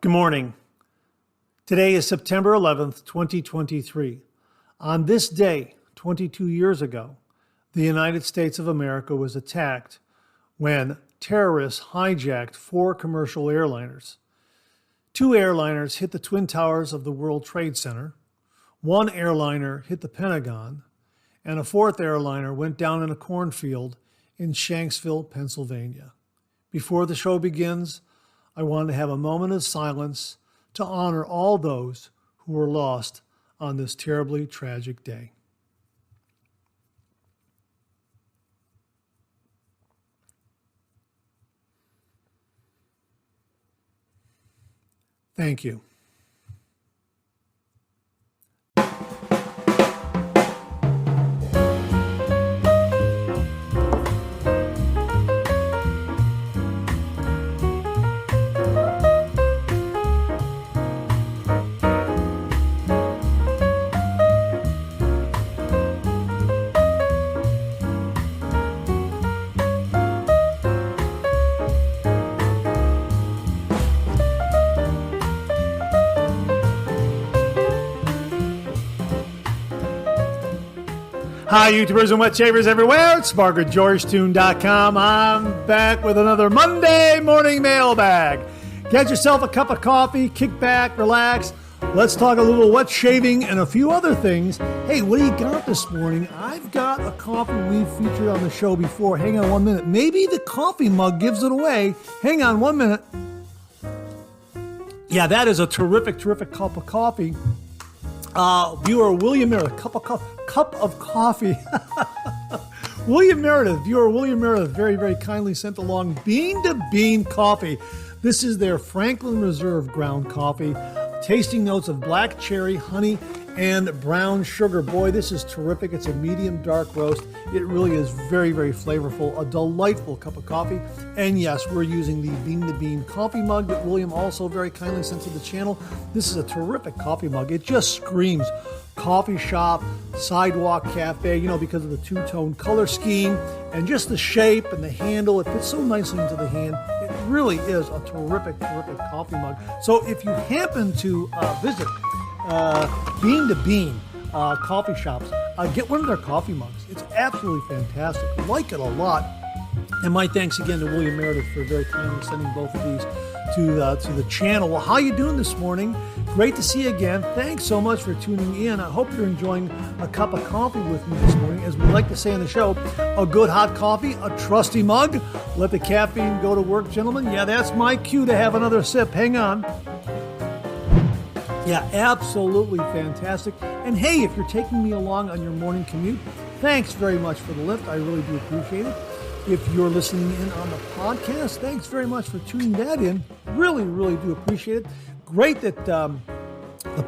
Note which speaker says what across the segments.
Speaker 1: Good morning. Today is September 11th, 2023. On this day, 22 years ago, the United States of America was attacked when terrorists hijacked 4 commercial airliners. 2 airliners hit the Twin Towers of the World Trade Center, 1 airliner hit the Pentagon, and a 4th airliner went down in a cornfield in Shanskville, Pennsylvania. Before the show begins, I want to have a moment of silence to honor all those who were lost on this terribly tragic day. Thank you. Hi, YouTubers and wet shavers everywhere. It's Marc at GeorgeToon.com. I'm back with another Monday morning mailbag. Get yourself a cup of coffee, kick back, relax. Let's talk a little wet shaving and a few other things. Hey, what do you got this morning? I've got a coffee we've featured on the show before. Hang on 1 minute. Maybe the coffee mug gives it away. Hang on 1 minute. Yeah, that is a terrific cup of coffee. Viewer William Meredith, cup of coffee. William Meredith, viewer William Meredith, very kindly sent along Bean to Bean coffee. This is their Franklin Reserve ground coffee. Tasting notes of black cherry, honey, and brown sugar. Boy, this is terrific. It's a medium dark roast. It really is very flavorful. A delightful cup of coffee. And yes, we're using the Bean to Bean coffee mug that William also very kindly sent to the channel. This is a terrific coffee mug. It just screams coffee shop, sidewalk cafe, because of the two-tone color scheme and just the shape and the handle. It fits so nicely into the hand. It really is a terrific coffee mug. So if you happen to visit Bean to Bean coffee shops, get one of their coffee mugs. It's absolutely fantastic. I like it a lot. And my thanks again to William Meredith for very kindly sending both of these to the channel. Well, how you doing this morning? Great to see you again. Thanks so much for tuning in. I hope you're enjoying a cup of coffee with me this morning. As we like to say on the show, a good hot coffee, a trusty mug. Let the caffeine go to work, gentlemen. Yeah, that's my cue to have another sip. Hang on. Yeah, absolutely fantastic. And hey, if you're taking me along on your morning commute, thanks very much for the lift. I really do appreciate it. If you're listening in on the podcast, thanks very much for tuning that in. Really do appreciate it. Great that the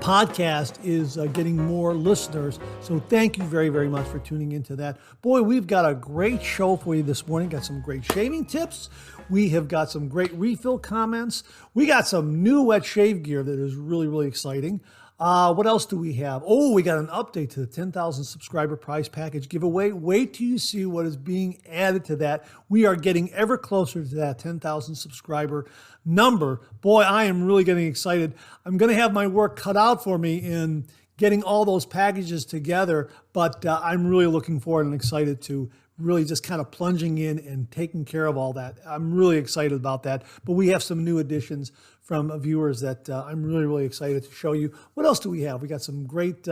Speaker 1: podcast is getting more listeners. So thank you very much for tuning into that. Boy, we've got a great show for you this morning. Got some great shaving tips. We have got some great refill comments. We got some new wet shave gear that is really exciting. What else do we have? Oh, we got an update to the 10,000 subscriber prize package giveaway. Wait till you see what is being added to that. We are getting ever closer to that 10,000 subscriber number. Boy, I am really getting excited. I'm going to have my work cut out for me in getting all those packages together, but I'm really looking forward and excited to really just kind of plunging in and taking care of all that. I'm really excited about that. But we have some new additions from viewers that I'm really excited to show you. What else do we have? We got some great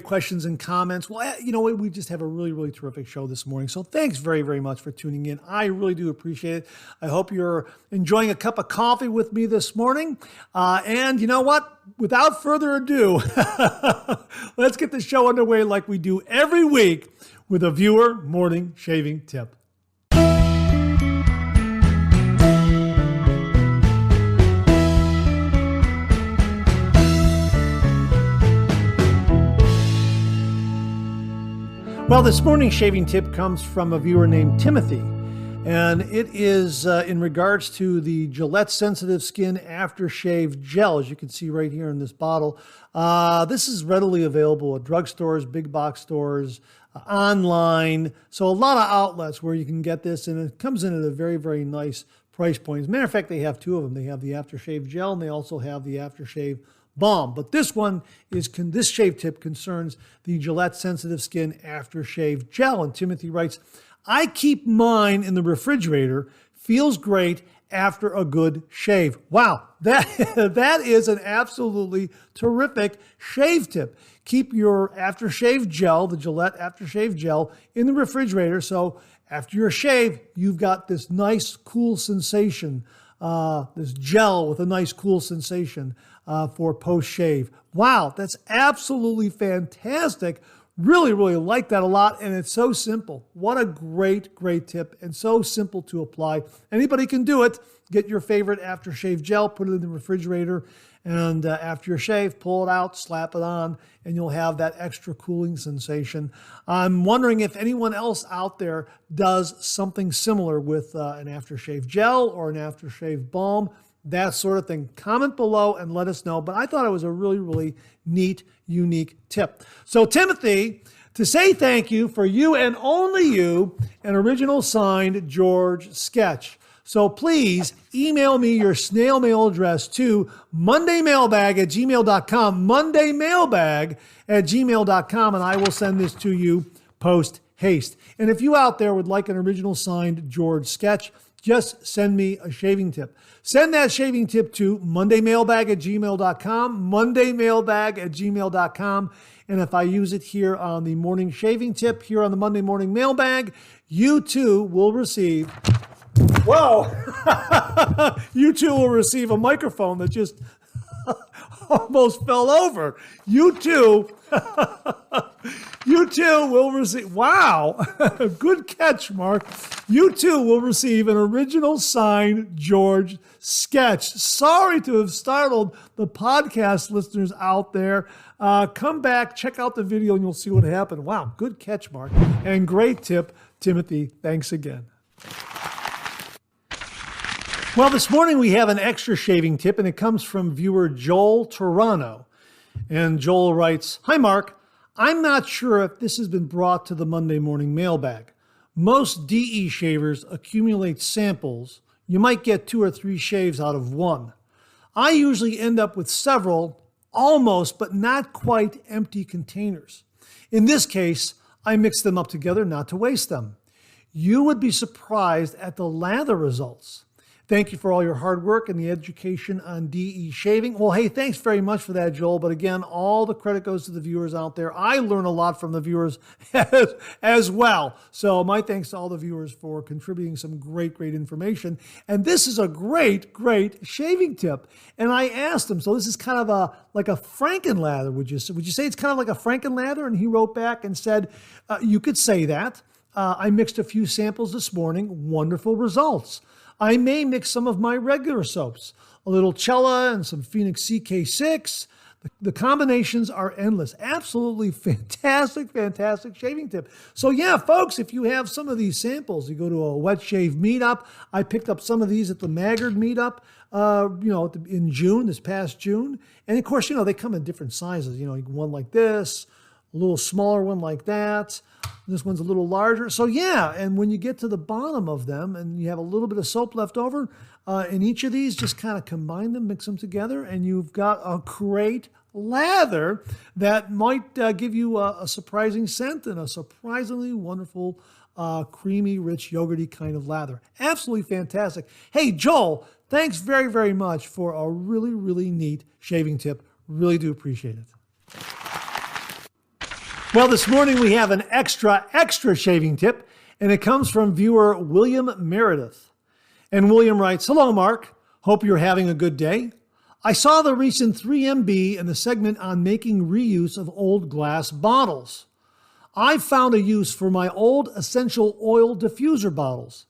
Speaker 1: questions and comments. Well, we just have a really terrific show this morning. So thanks very much for tuning in. I really do appreciate it. I hope you're enjoying a cup of coffee with me this morning. And you know what? Without further ado, let's get the show underway like we do every week with a viewer morning shaving tip. Well, this morning's shaving tip comes from a viewer named Timothy, and it is in regards to the Gillette Sensitive Skin Aftershave Gel, as you can see right here in this bottle. This is readily available at drugstores, big box stores, online. So a lot of outlets where you can get this, and it comes in at a very nice price point. As a matter of fact, they have two of them. They have the aftershave gel and they also have the aftershave balm. But this one this shave tip concerns the Gillette Sensitive Skin Aftershave Gel. And Timothy writes, I keep mine in the refrigerator. Feels great after a good shave. Wow, that is an absolutely terrific shave tip. Keep your aftershave gel, the Gillette aftershave gel, in the refrigerator. So after your shave, you've got this nice, cool sensation, this gel with a nice, cool sensation for post-shave. Wow, that's absolutely fantastic. Really, really like that a lot, and it's so simple. What a great, great tip, and so simple to apply. Anybody can do it. Get your favorite aftershave gel, put it in the refrigerator, and after your shave, pull it out, slap it on, and you'll have that extra cooling sensation. I'm wondering if anyone else out there does something similar with an aftershave gel or an aftershave balm, that sort of thing. Comment below and let us know. But I thought it was a really, really neat, unique tip. So Timothy, to say thank you for you and only you, an original signed George sketch. So please email me your snail mail address to mondaymailbag@gmail.com, mondaymailbag@gmail.com, and I will send this to you post haste. And if you out there would like an original signed George sketch, just send me a shaving tip. Send that shaving tip to mondaymailbag@gmail.com, mondaymailbag@gmail.com. And if I use it here on the morning shaving tip, here on the Monday morning mailbag, you too will receive, you too will receive a microphone that just almost fell over. You too will receive, wow, good catch, Marc. You too will receive an original signed George sketch. Sorry to have startled the podcast listeners out there. Come back, check out the video, and you'll see what happened. Wow, good catch, Marc. And great tip, Timothy. Thanks again. Well, this morning we have an extra shaving tip, and it comes from viewer Joel Toronto. And Joel writes, Hi, Marc. I'm not sure if this has been brought to the Monday morning mailbag. Most DE shavers accumulate samples. You might get 2 or 3 shaves out of one. I usually end up with several almost but not quite empty containers. In this case, I mix them up together not to waste them. You would be surprised at the lather results. Thank you for all your hard work and the education on DE shaving. Well, hey, thanks very much for that, Joel. But again, all the credit goes to the viewers out there. I learn a lot from the viewers as well. So my thanks to all the viewers for contributing some great, great information. And this is a great, great shaving tip. And I asked him, so this is kind of like a Frankenlather, would you say it's kind of like a Frankenlather? And he wrote back and said, you could say that. I mixed a few samples this morning. Wonderful results. I may mix some of my regular soaps, a little Cella and some Phoenix CK6. The combinations are endless. Absolutely fantastic, fantastic shaving tip. So yeah, folks, if you have some of these samples, you go to a wet shave meetup. I picked up some of these at the Maggard meetup, in June, this past June. And of course, they come in different sizes. One like this, a little smaller one like that. This one's a little larger. So yeah, and when you get to the bottom of them and you have a little bit of soap left over, in each of these, just kind of combine them, mix them together, and you've got a great lather that might give you a surprising scent and a surprisingly wonderful, creamy, rich, yogurty kind of lather. Absolutely fantastic. Hey, Joel, thanks very, very much for a really, really neat shaving tip. Really do appreciate it. Well, this morning we have an extra shaving tip, and it comes from viewer William Meredith. And William writes, Hello, Marc. Hope you're having a good day. I saw the recent 3MB in the segment on making reuse of old glass bottles. I found a use for my old essential oil diffuser bottles.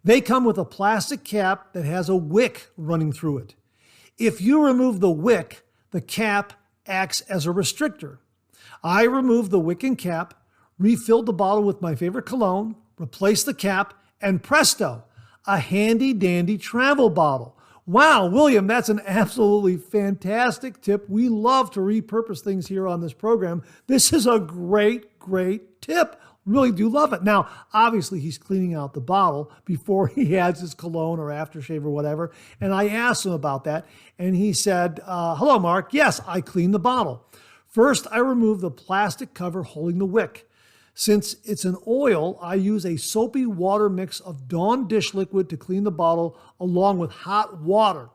Speaker 1: They come with a plastic cap that has a wick running through it. If you remove the wick, the cap acts as a restrictor. I removed the wick and cap, refilled the bottle with my favorite cologne, replaced the cap, and presto, a handy-dandy travel bottle. Wow, William, that's an absolutely fantastic tip. We love to repurpose things here on this program. This is a great, great tip. Really do love it. Now, obviously, he's cleaning out the bottle before he adds his cologne or aftershave or whatever. And I asked him about that. And he said, hello, Marc. Yes, I clean the bottle. First, I remove the plastic cover holding the wick. Since it's an oil, I use a soapy water mix of Dawn dish liquid to clean the bottle along with hot water.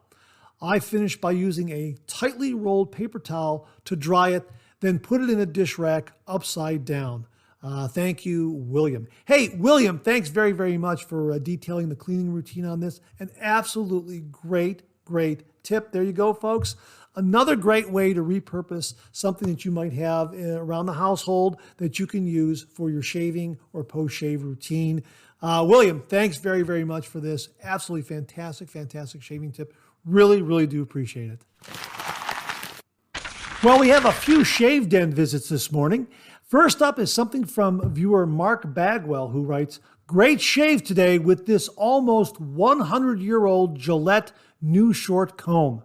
Speaker 1: I finish by using a tightly rolled paper towel to dry it, then put it in a dish rack upside down. Thank you, William. Hey, William, thanks very, very much for detailing the cleaning routine on this. An absolutely great tip. There you go, folks. Another great way to repurpose something that you might have around the household that you can use for your shaving or post-shave routine. William, thanks very, very much for this. Absolutely fantastic shaving tip. Really do appreciate it. Well, we have a few Shave Den visits this morning. First up is something from viewer Marc Bagwell, who writes, great shave today with this almost 100-year-old Gillette new short comb.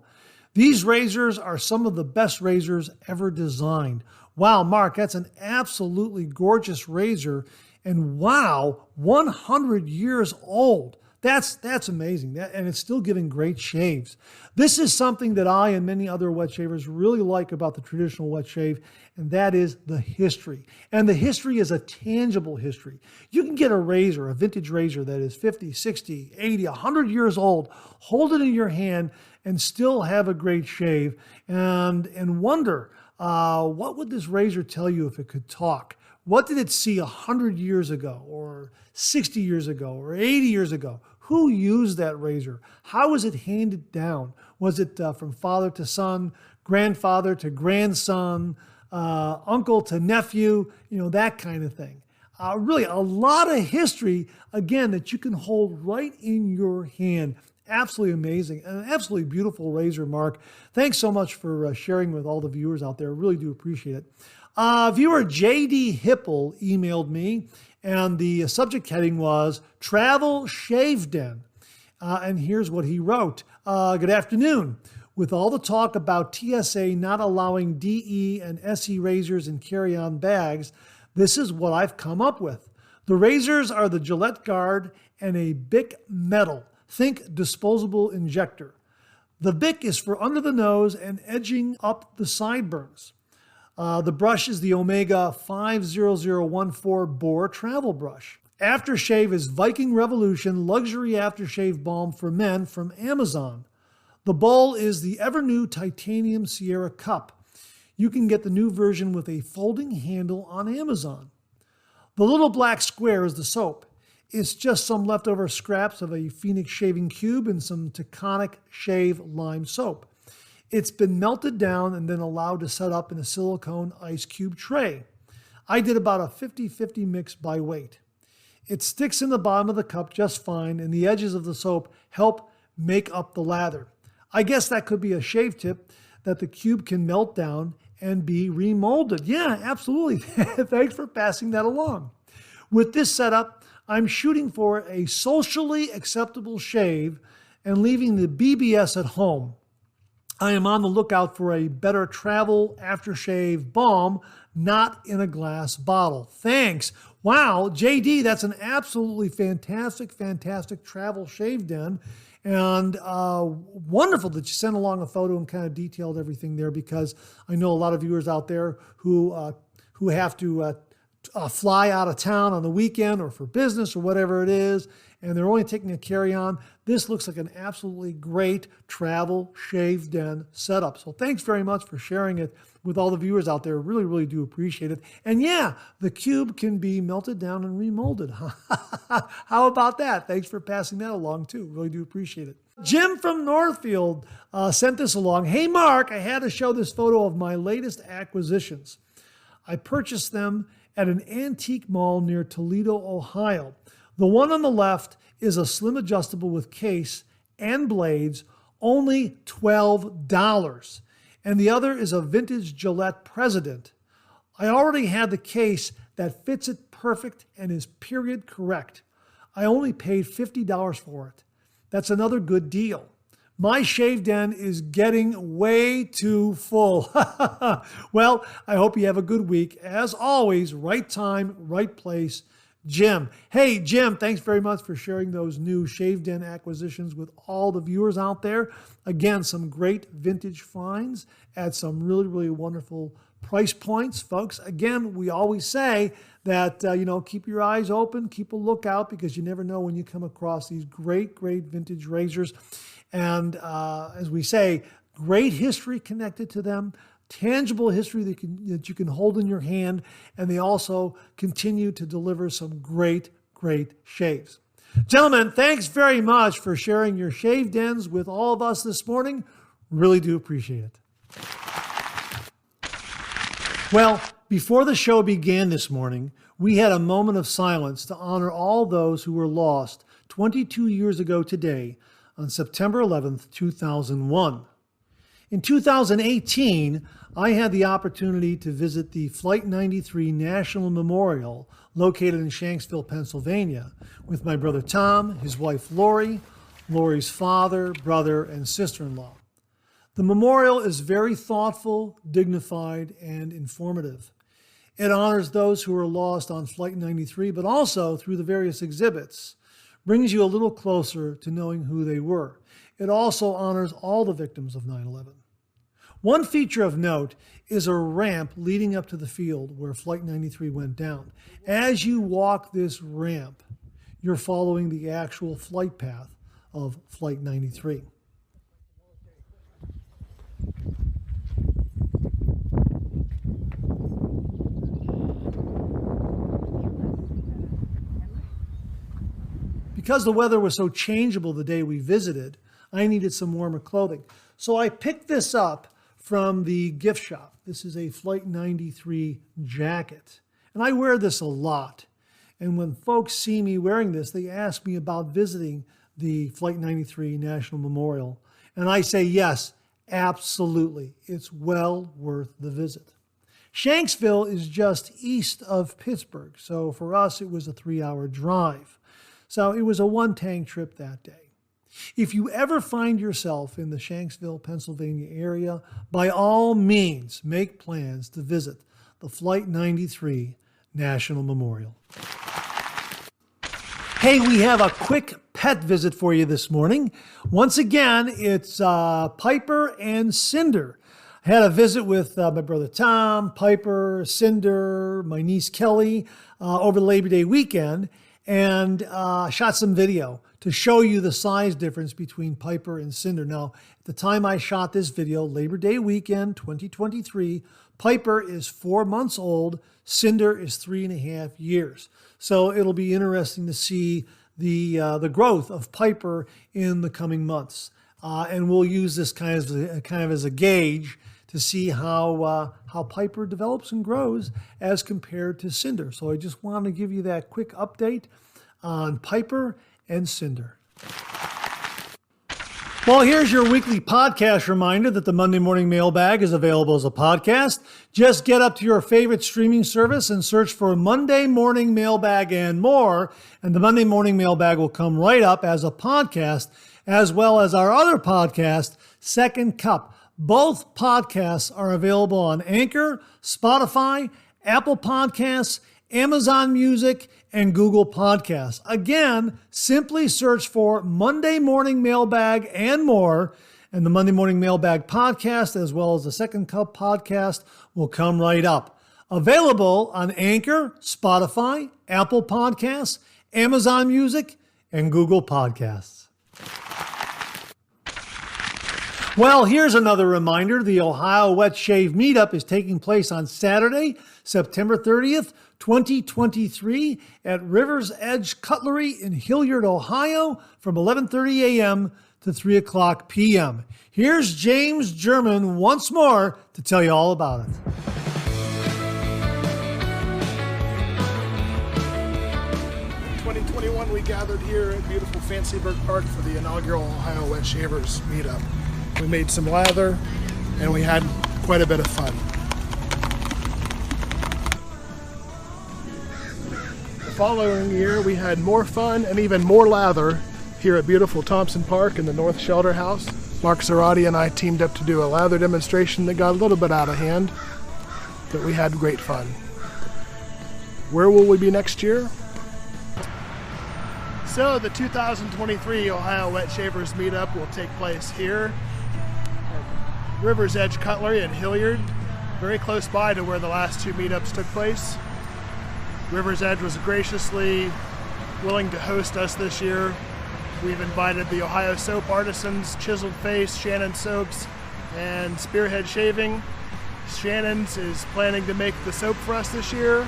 Speaker 1: These razors are some of the best razors ever designed. Wow, Marc, that's an absolutely gorgeous razor. And wow, 100 years old. That's amazing. And it's still giving great shaves. This is something that I and many other wet shavers really like about the traditional wet shave, and that is the history. And the history is a tangible history. You can get a razor, a vintage razor that is 50, 60, 80, 100 years old, hold it in your hand, and still have a great shave, and wonder, what would this razor tell you if it could talk? What did it see 100 years ago, or 60 years ago, or 80 years ago? Who used that razor? How was it handed down? Was it from father to son, grandfather to grandson, uncle to nephew, that kind of thing? Really a lot of history, again, that you can hold right in your hand. Absolutely amazing. An absolutely beautiful razor, Marc. Thanks so much for sharing with all the viewers out there. Really do appreciate it. Viewer JD Hipple emailed me, and the subject heading was Travel Shave Den. And here's what he wrote. Good afternoon. With all the talk about TSA not allowing DE and SE razors in carry-on bags, this is what I've come up with. The razors are the Gillette Guard and a Bic Metal. Think disposable injector. The Bic is for under the nose and edging up the sideburns. The brush is the Omega 50014 Bore travel brush. Aftershave is Viking Revolution Luxury Aftershave Balm for Men from Amazon. The bowl is the ever-new Titanium Sierra Cup. You can get the new version with a folding handle on Amazon. The little black square is the soap. It's just some leftover scraps of a Phoenix shaving cube and some Taconic Shave Lime soap. It's been melted down and then allowed to set up in a silicone ice cube tray. I did about a 50-50 mix by weight. It sticks in the bottom of the cup just fine, and the edges of the soap help make up the lather. I guess that could be a shave tip, that the cube can melt down and be remolded. Yeah, absolutely. Thanks for passing that along. With this setup, I'm shooting for a socially acceptable shave and leaving the BBS at home. I am on the lookout for a better travel aftershave balm, not in a glass bottle. Thanks. Wow, JD, that's an absolutely fantastic travel shave den. And wonderful that you sent along a photo and kind of detailed everything there, because I know a lot of viewers out there who have to fly out of town on the weekend or for business or whatever it is, and they're only taking a carry-on. This looks like an absolutely great travel shave den setup. So thanks very much for sharing it with all the viewers out there. Really do appreciate it. And yeah, the cube can be melted down and remolded. How about that? Thanks for passing that along too. Really do appreciate it. Jim from Northfield sent this along. Hey Marc, I had to show this photo of my latest acquisitions. I purchased them at an antique mall near Toledo, Ohio. The one on the left is a slim adjustable with case and blades, only $12. And the other is a vintage Gillette President. I already had the case that fits it perfect and is period correct. I only paid $50 for it. That's another good deal. My shave den is getting way too full. Well, I hope you have a good week. As always, right time, right place, Jim. Hey, Jim, thanks very much for sharing those new shave den acquisitions with all the viewers out there. Again, some great vintage finds at some really, really wonderful price points, folks. Again, we always say that, keep your eyes open, keep a lookout, because you never know when you come across these great, great vintage razors. And as we say, great history connected to them, tangible history that you can hold in your hand, and they also continue to deliver some great, great shaves. Gentlemen, thanks very much for sharing your shave dens with all of us this morning. Really do appreciate it. Well, before the show began this morning, we had a moment of silence to honor all those who were lost 22 years ago today on September 11th, 2001. In 2018, I had the opportunity to visit the Flight 93 National Memorial located in Shanskville, Pennsylvania, with my brother Tom, his wife Lori, Lori's father, brother, and sister-in-law. The memorial is very thoughtful, dignified, and informative. It honors those who were lost on Flight 93, but also through the various exhibits, brings you a little closer to knowing who they were. It also honors all the victims of 9/11. One feature of note is a ramp leading up to the field where Flight 93 went down. As you walk this ramp, you're following the actual flight path of Flight 93. Because the weather was so changeable the day we visited, I needed some warmer clothing. So I picked this up from the gift shop. This is a Flight 93 jacket. And I wear this a lot. And when folks see me wearing this, they ask me about visiting the Flight 93 National Memorial. And I say, yes, absolutely. It's well worth the visit. Shanksville is just east of Pittsburgh. So for us, it was a 3-hour drive. So it was a one-tank trip that day. If you ever find yourself in the Shanksville, Pennsylvania area, by all means, make plans to visit the Flight 93 National Memorial. Hey, we have a quick pet visit for you this morning. Once again, it's Piper and Cinder. I had a visit with my brother Tom, Piper, Cinder, my niece Kelly over the Labor Day weekend, and shot some video to show you the size difference between Piper and Cinder. Now, at the time I shot this video, Labor Day weekend 2023, Piper is 4 months old, Cinder is 3.5 years. So it'll be interesting to see the growth of Piper in the coming months. And we'll use this kind of as a gauge to see how Piper develops and grows as compared to Cinder. So I just wanted to give you that quick update on Piper and Cinder. Well, here's your weekly podcast reminder that the Monday Morning Mailbag is available as a podcast. Just get up to your favorite streaming service and search for Monday Morning Mailbag and more, and the Monday Morning Mailbag will come right up as a podcast, as well as our other podcast, Second Cup. Both podcasts are available on Anchor, Spotify, Apple Podcasts, Amazon Music, and Google Podcasts. Again, simply search for Monday Morning Mailbag and more, and the Monday Morning Mailbag podcast, as well as the Second Cup podcast, will come right up. Available on Anchor, Spotify, Apple Podcasts, Amazon Music, and Google Podcasts. Well, here's another reminder. The Ohio Wet Shave Meetup is taking place on Saturday, September 30th, 2023 at River's Edge Cutlery in Hilliard, Ohio from 11:30 a.m. to 3 o'clock p.m. Here's James German once more to tell you all about it.
Speaker 2: In 2021, we gathered here at beautiful Fancyburg Park for the inaugural Ohio Wet Shavers Meetup. We made some lather, and we had quite a bit of fun. The following year, we had more fun and even more lather here at beautiful Thompson Park in the North Shelter House. Marc Zarati and I teamed up to do a lather demonstration that got a little bit out of hand, but we had great fun. Where will we be next year? So the 2023 Ohio Wet Shavers Meetup will take place here at River's Edge Cutlery in Hilliard, very close by to where the last two meetups took place. River's Edge was graciously willing to host us this year. We've invited the Ohio Soap Artisans, Chiseled Face, Shannon Soaps, and Spearhead Shaving. Shannon's is planning to make the soap for us this year,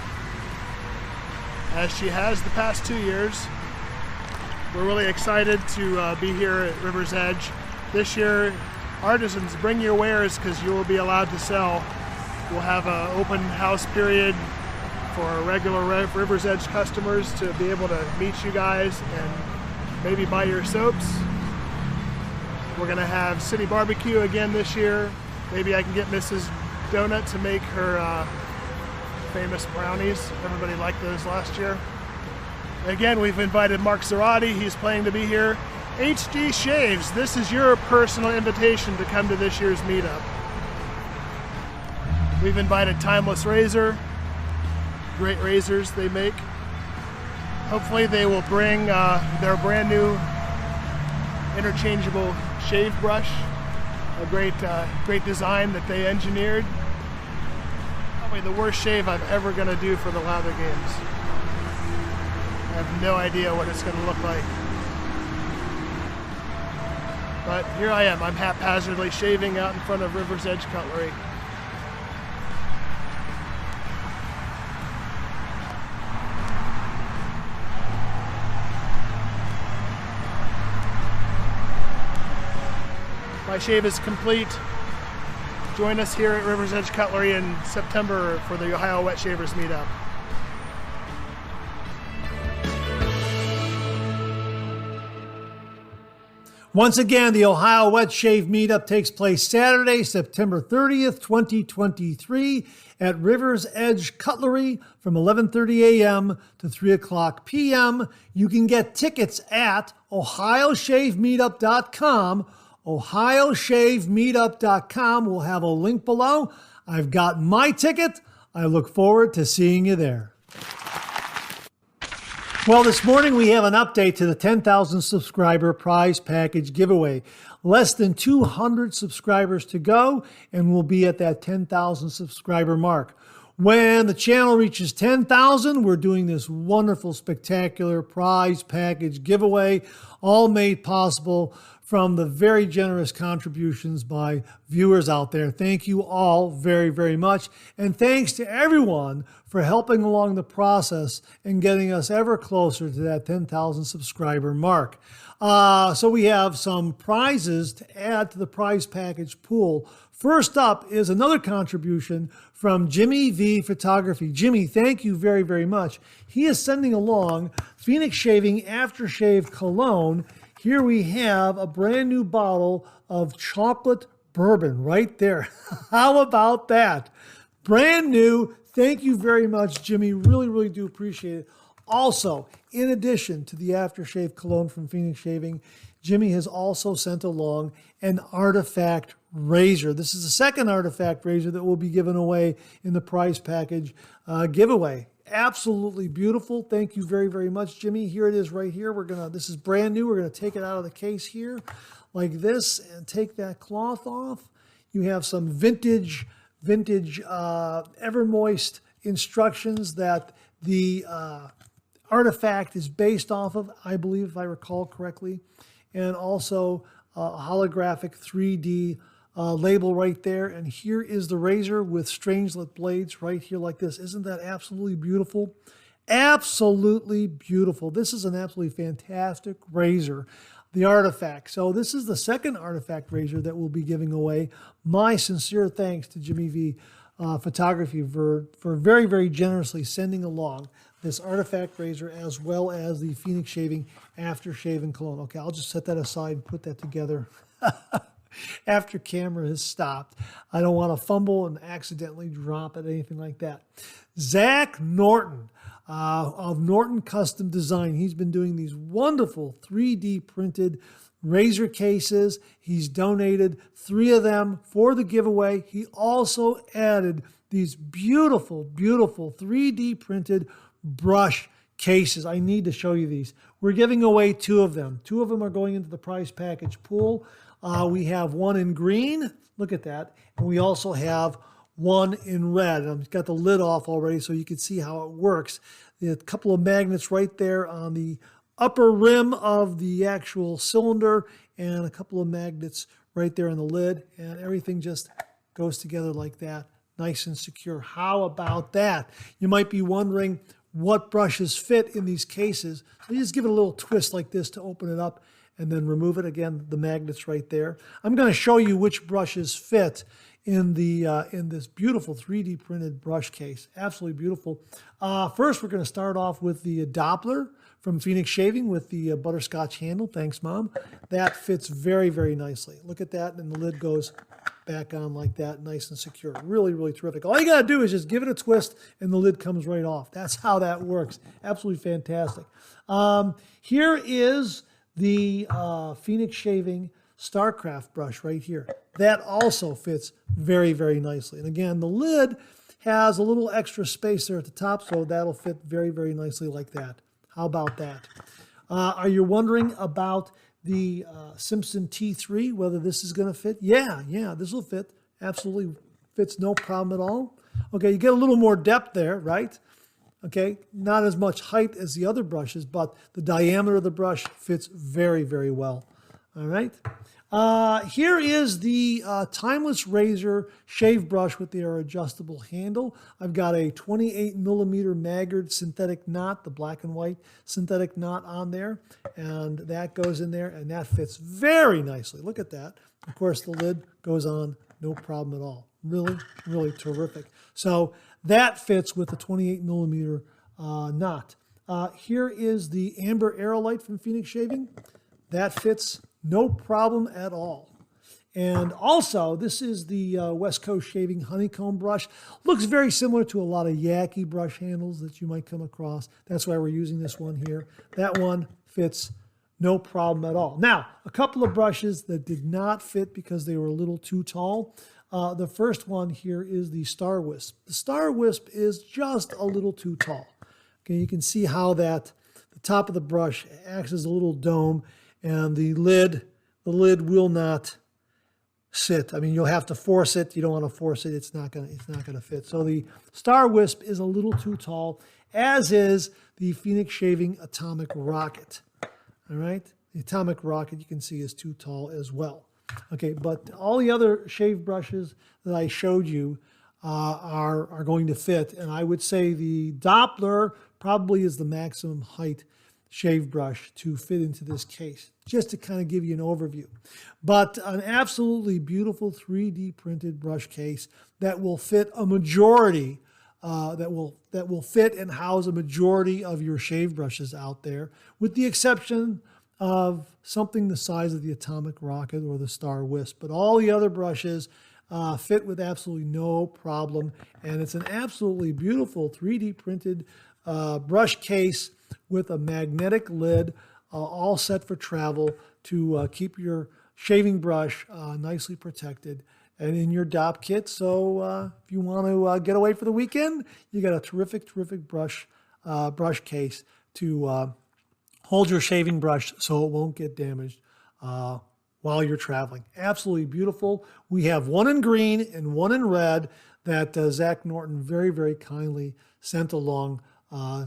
Speaker 2: as she has the past 2 years. We're really excited to be here at River's Edge. This year, artisans, bring your wares because you will be allowed to sell. We'll have an open house period for regular River's Edge customers to be able to meet you guys and maybe buy your soaps. We're gonna have city barbecue again this year. Maybe I can get Mrs. Donut to make her famous brownies. Everybody liked those last year. Again, we've invited Marc Zarati. He's planning to be here. HD Shaves, this is your personal invitation to come to this year's meetup. We've invited Timeless Razor, great razors they make. Hopefully they will bring their brand new interchangeable shave brush, a great design that they engineered. Probably the worst shave I'm ever gonna do for the lather games. I have no idea what it's gonna look like. But here I am, I'm haphazardly shaving out in front of River's Edge Cutlery. My shave is complete. Join us here at River's Edge Cutlery in September for the Ohio Wet Shavers Meetup.
Speaker 1: Once again, the Ohio Wet Shave Meetup takes place Saturday, September 30th, 2023 at River's Edge Cutlery from 11:30 a.m. to 3 o'clock p.m. You can get tickets at ohioshavemeetup.com. ohioshavemeetup.com. We'll have a link below. I've got my ticket. I look forward to seeing you there. Well, this morning we have an update to the 10,000 subscriber prize package giveaway. Less than 200 subscribers to go, and we'll be at that 10,000 subscriber mark. When the channel reaches 10,000, we're doing this wonderful, spectacular prize package giveaway, all made possible from the very generous contributions by viewers out there. Thank you all very, very much. And thanks to everyone for helping along the process and getting us ever closer to that 10,000 subscriber mark. So we have some prizes to add to the prize package pool. First up is another contribution from JimiV Photography. Jimmy, thank you very, very much. He is sending along Phoenix Shaving Aftershave Cologne. Here we have a brand new bottle of chocolate bourbon right there. How about that? Brand new. Thank you very much, Jimmy. Really, really do appreciate it. Also, in addition to the aftershave cologne from Phoenix Shaving, Jimmy has also sent along an artifact razor. This is the second artifact razor that will be given away in the prize package giveaway. Absolutely beautiful. Thank you very, very much, Jimmy. Here it is right here. This is brand new. We're going to take it out of the case here like this and take that cloth off. You have some vintage ever moist instructions that the artifact is based off of, I believe, if I recall correctly, and also a holographic 3D label right there. And here is the razor with strangelet blades right here like this. Isn't that absolutely beautiful? Absolutely beautiful. This is an absolutely fantastic razor, the artifact. So this is the second artifact razor that we'll be giving away. My sincere thanks to JimiV Photography for very, very generously sending along this artifact razor as well as the Phoenix Shaving Aftershave and Cologne. Okay, I'll just set that aside and put that together after camera has stopped. I don't want to fumble and accidentally drop it, anything like that. Zach Norton of Norton Custom Design. He's been doing these wonderful 3D printed razor cases. He's donated 3 of them for the giveaway. He also added these beautiful, beautiful 3D printed brush cases. I need to show you these. We're giving away 2 of them. 2 of them are going into the prize package pool. We have one in green. Look at that. And we also have one in red. I've got the lid off already so you can see how it works. A couple of magnets right there on the upper rim of the actual cylinder and a couple of magnets right there on the lid, and everything just goes together like that, nice and secure. How about that? You might be wondering what brushes fit in these cases. So you just give it a little twist like this to open it up and then remove it. Again, the magnets right there. I'm going to show you which brushes fit in this beautiful 3D printed brush case. Absolutely beautiful. First, we're going to start off with the Doppler from Phoenix Shaving with the butterscotch handle. Thanks, Mom. That fits very, very nicely. Look at that, and the lid goes back on like that, nice and secure. Really, really terrific. All you got to do is just give it a twist, and the lid comes right off. That's how that works. Absolutely fantastic. Here is the Phoenix Shaving StarCraft brush right here. That also fits very, very nicely. And again, the lid has a little extra space there at the top, so that'll fit very, very nicely like that. How about that? Are you wondering about the Simpson T3, whether this is going to fit? Yeah, this will fit. Absolutely fits, no problem at all. Okay, you get a little more depth there, right? Okay, not as much height as the other brushes, but the diameter of the brush fits very, very well. All right. Here is the Timeless Razor shave brush with their adjustable handle. I've got a 28 millimeter Maggard synthetic knot, the black and white synthetic knot on there, and that goes in there, and that fits very nicely. Look at that. Of course, the lid goes on, no problem at all. Really, really terrific. So that fits with the 28 millimeter knot. Here is the Amber Aerolite from Phoenix Shaving. That fits no problem at all. And also, this is the West Coast Shaving Honeycomb brush. Looks very similar to a lot of Yaki brush handles that you might come across. That's why we're using this one here. That one fits no problem at all. Now, a couple of brushes that did not fit because they were a little too tall. The first one here is the Star Wisp. The Star Wisp is just a little too tall. Okay, you can see how that the top of the brush acts as a little dome, and the lid will not sit. I mean, you'll have to force it. You don't want to force it. It's not gonna fit. So the Star Wisp is a little too tall, as is the Phoenix Shaving Atomic Rocket. All right, the Atomic Rocket you can see is too tall as well. Okay, but all the other shave brushes that I showed you are going to fit, and I would say the Doppler probably is the maximum height shave brush to fit into this case, just to kind of give you an overview. But an absolutely beautiful 3D printed brush case that will fit a majority, that will fit and house a majority of your shave brushes out there, with the exception of something the size of the Atomic Rocket or the Star Wisp. But all the other brushes fit with absolutely no problem, and it's an absolutely beautiful 3D printed brush case with a magnetic lid, all set for travel to keep your shaving brush nicely protected and in your DOP kit. So if you want to get away for the weekend, you got a terrific brush case to hold your shaving brush so it won't get damaged while you're traveling. Absolutely beautiful. We have one in green and one in red that Zach Norton very, very kindly sent along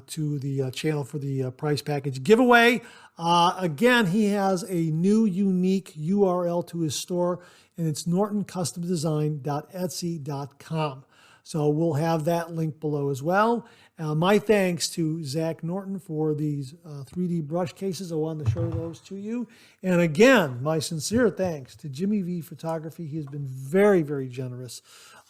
Speaker 1: to the channel for the prize package giveaway. Again, he has a new unique URL to his store, and it's nortoncustomdesign.etsy.com. So we'll have that link below as well. My thanks to Zach Norton for these 3D brush cases. I wanted to show those to you. And again, my sincere thanks to JimiV Photography. He has been very, very generous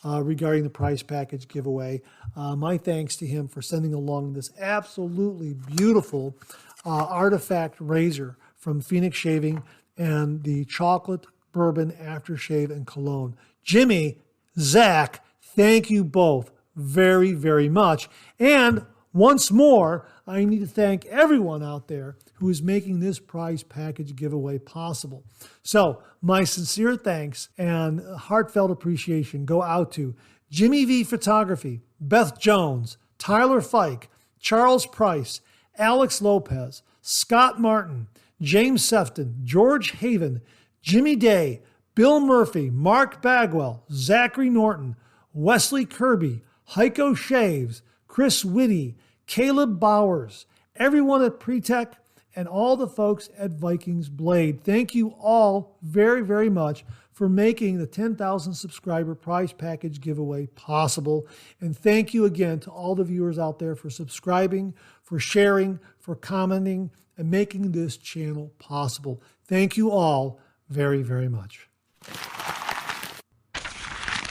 Speaker 1: regarding the prize package giveaway. My thanks to him for sending along this absolutely beautiful artifact razor from Phoenix Shaving and the chocolate bourbon aftershave and cologne. Jimmy, Zach, thank you both very, very much. And Once more, I need to thank everyone out there who is making this prize package giveaway possible. So my sincere thanks and heartfelt appreciation go out to JimiV Photography, Beth Jones, Tyler Fike, Charles Price, Alex Lopez, Scott Martin, James Sefton, George Haven, Jimmy Day, Bill Murphy, Marc Bagwell, Zachary Norton, Wesley Kirby, Heiko Shaves, Chris Whitty, Caleb Bowers, everyone at Pretech, and all the folks at Vikings Blade. Thank you all very, very much for making the 10,000 subscriber prize package giveaway possible. And thank you again to all the viewers out there for subscribing, for sharing, for commenting, and making this channel possible. Thank you all very, very much.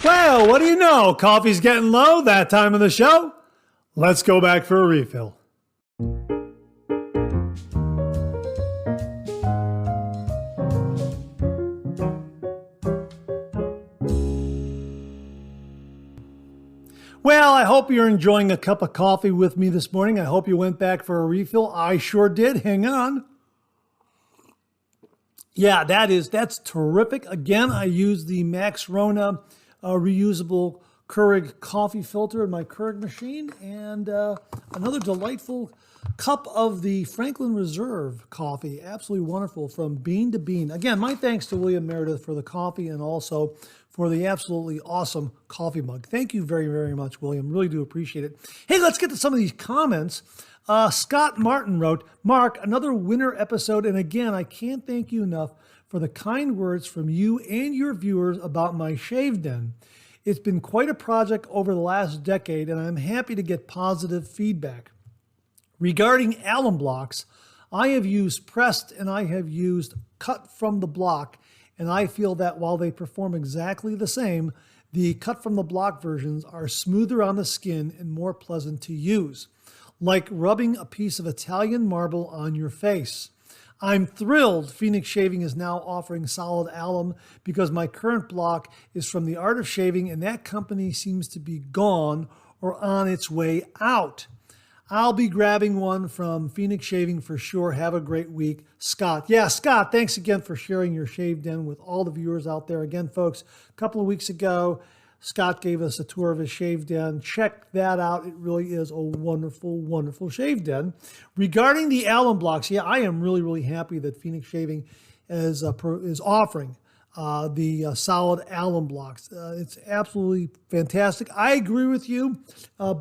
Speaker 1: Well, what do you know? Coffee's getting low that time of the show. Let's go back for a refill. Well, I hope you're enjoying a cup of coffee with me this morning. I hope you went back for a refill. I sure did. Hang on. Yeah, that's terrific. Again, I use the Max Rona reusable Keurig coffee filter in my Keurig machine, and another delightful cup of the Franklin Reserve coffee. Absolutely wonderful from bean to bean. Again, my thanks to William Meredith for the coffee and also for the absolutely awesome coffee mug. Thank you very, very much, William. Really do appreciate it. Hey, let's get to some of these comments. Scott Martin wrote, Marc, another winner episode. And again, I can't thank you enough for the kind words from you and your viewers about my shave den. It's been quite a project over the last decade, and I'm happy to get positive feedback. Regarding alum blocks, I have used pressed and I have used cut from the block, and I feel that while they perform exactly the same, the cut from the block versions are smoother on the skin and more pleasant to use, like rubbing a piece of Italian marble on your face. I'm thrilled Phoenix Shaving is now offering solid alum because my current block is from the Art of Shaving, and that company seems to be gone or on its way out. I'll be grabbing one from Phoenix Shaving for sure. Have a great week, Scott. Yeah, Scott, thanks again for sharing your shave den with all the viewers out there. Again, folks, a couple of weeks ago, Scott gave us a tour of his shave den. Check that out. It really is a wonderful, wonderful shave den. Regarding the alum blocks, yeah, I am really, really happy that Phoenix Shaving is offering the solid alum blocks. It's absolutely fantastic. I agree with you.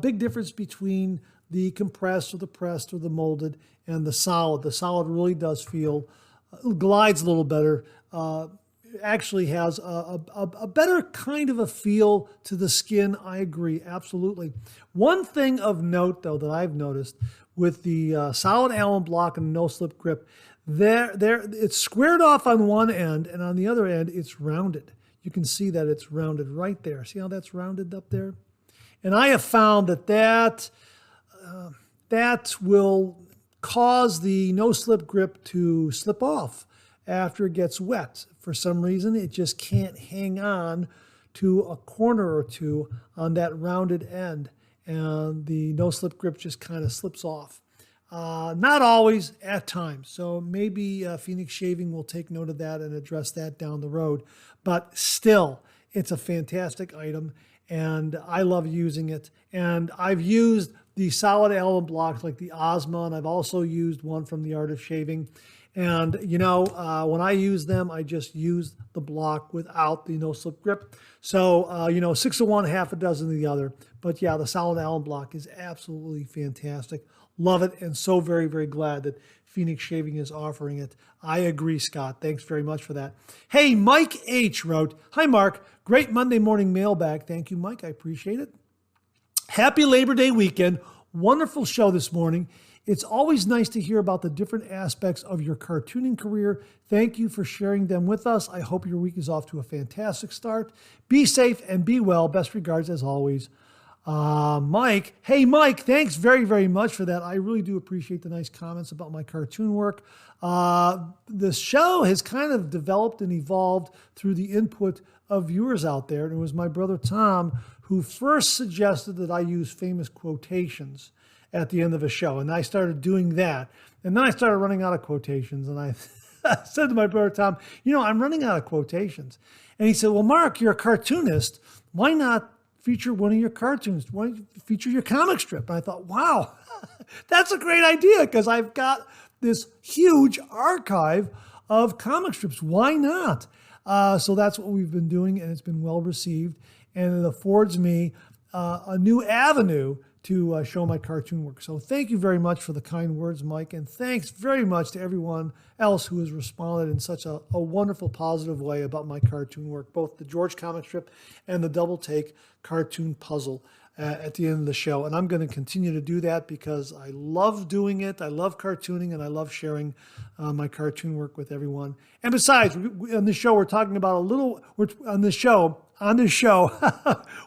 Speaker 1: Big difference between the compressed or the pressed or the molded and the solid. The solid really does feel, glides a little better, actually has a better kind of a feel to the skin. I agree, absolutely. One thing of note, though, that I've noticed with the solid alum block and no-slip grip, it's squared off on one end, and on the other end, it's rounded. You can see that it's rounded right there. See how that's rounded up there? And I have found that will cause the no-slip grip to slip off after it gets wet. For some reason, it just can't hang on to a corner or two on that rounded end, and the no-slip grip just kind of slips off. Not always, at times. So maybe Phoenix Shaving will take note of that and address that down the road. But still, it's a fantastic item, and I love using it. And I've used the solid alum blocks like the Ozma, and I've also used one from the Art of Shaving. And, you know, when I use them, I just use the block without the no-slip grip. So, 6 of one, half a dozen of the other. But, yeah, the solid alum block is absolutely fantastic. Love it, and so very, very glad that Phoenix Shaving is offering it. I agree, Scott. Thanks very much for that. Hey, Mike H. wrote, Hi, Marc. Great Monday morning mailbag. Thank you, Mike. I appreciate it. Happy Labor Day weekend. Wonderful show this morning. It's always nice to hear about the different aspects of your cartooning career. Thank you for sharing them with us. I hope your week is off to a fantastic start. Be safe and be well. Best regards as always. Mike. Hey, Mike, thanks very, very much for that. I really do appreciate the nice comments about my cartoon work. The show has kind of developed and evolved through the input of viewers out there. And it was my brother Tom who first suggested that I use famous quotations at the end of a show. And I started doing that. And then I started running out of quotations. And I said to my brother, Tom, I'm running out of quotations. And he said, well, Marc, you're a cartoonist. Why not feature one of your cartoons? Why don't you feature your comic strip? And I thought, wow, that's a great idea, because I've got this huge archive of comic strips. Why not? So that's what we've been doing, and it's been well received. And it affords me a new avenue to show my cartoon work. So thank you very much for the kind words, Mike, and thanks very much to everyone else who has responded in such a wonderful, positive way about my cartoon work, both the George comic strip and the double take cartoon puzzle at the end of the show. And I'm going to continue to do that because I love doing it. I love cartooning, and I love sharing my cartoon work with everyone. And besides, on this show, we're talking about on this show,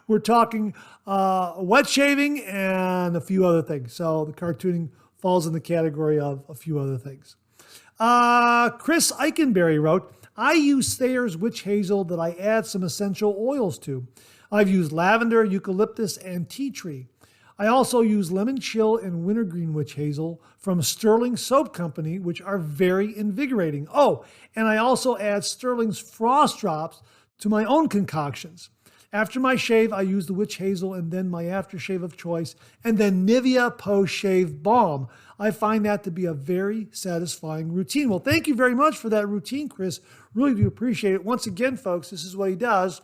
Speaker 1: we're talking wet shaving and a few other things. So the cartooning falls in the category of a few other things. Chris Eikenberry wrote, I use Thayer's Witch Hazel that I add some essential oils to. I've used lavender, eucalyptus, and tea tree. I also use lemon chill and wintergreen witch hazel from Stirling Soap Company, which are very invigorating. Oh, and I also add Stirling's frost drops to my own concoctions. After my shave, I use the witch hazel and then my aftershave of choice, and then Nivea post-shave balm. I find that to be a very satisfying routine. Well, thank you very much for that routine, Chris. Really do appreciate it. Once again, folks, this is what he does.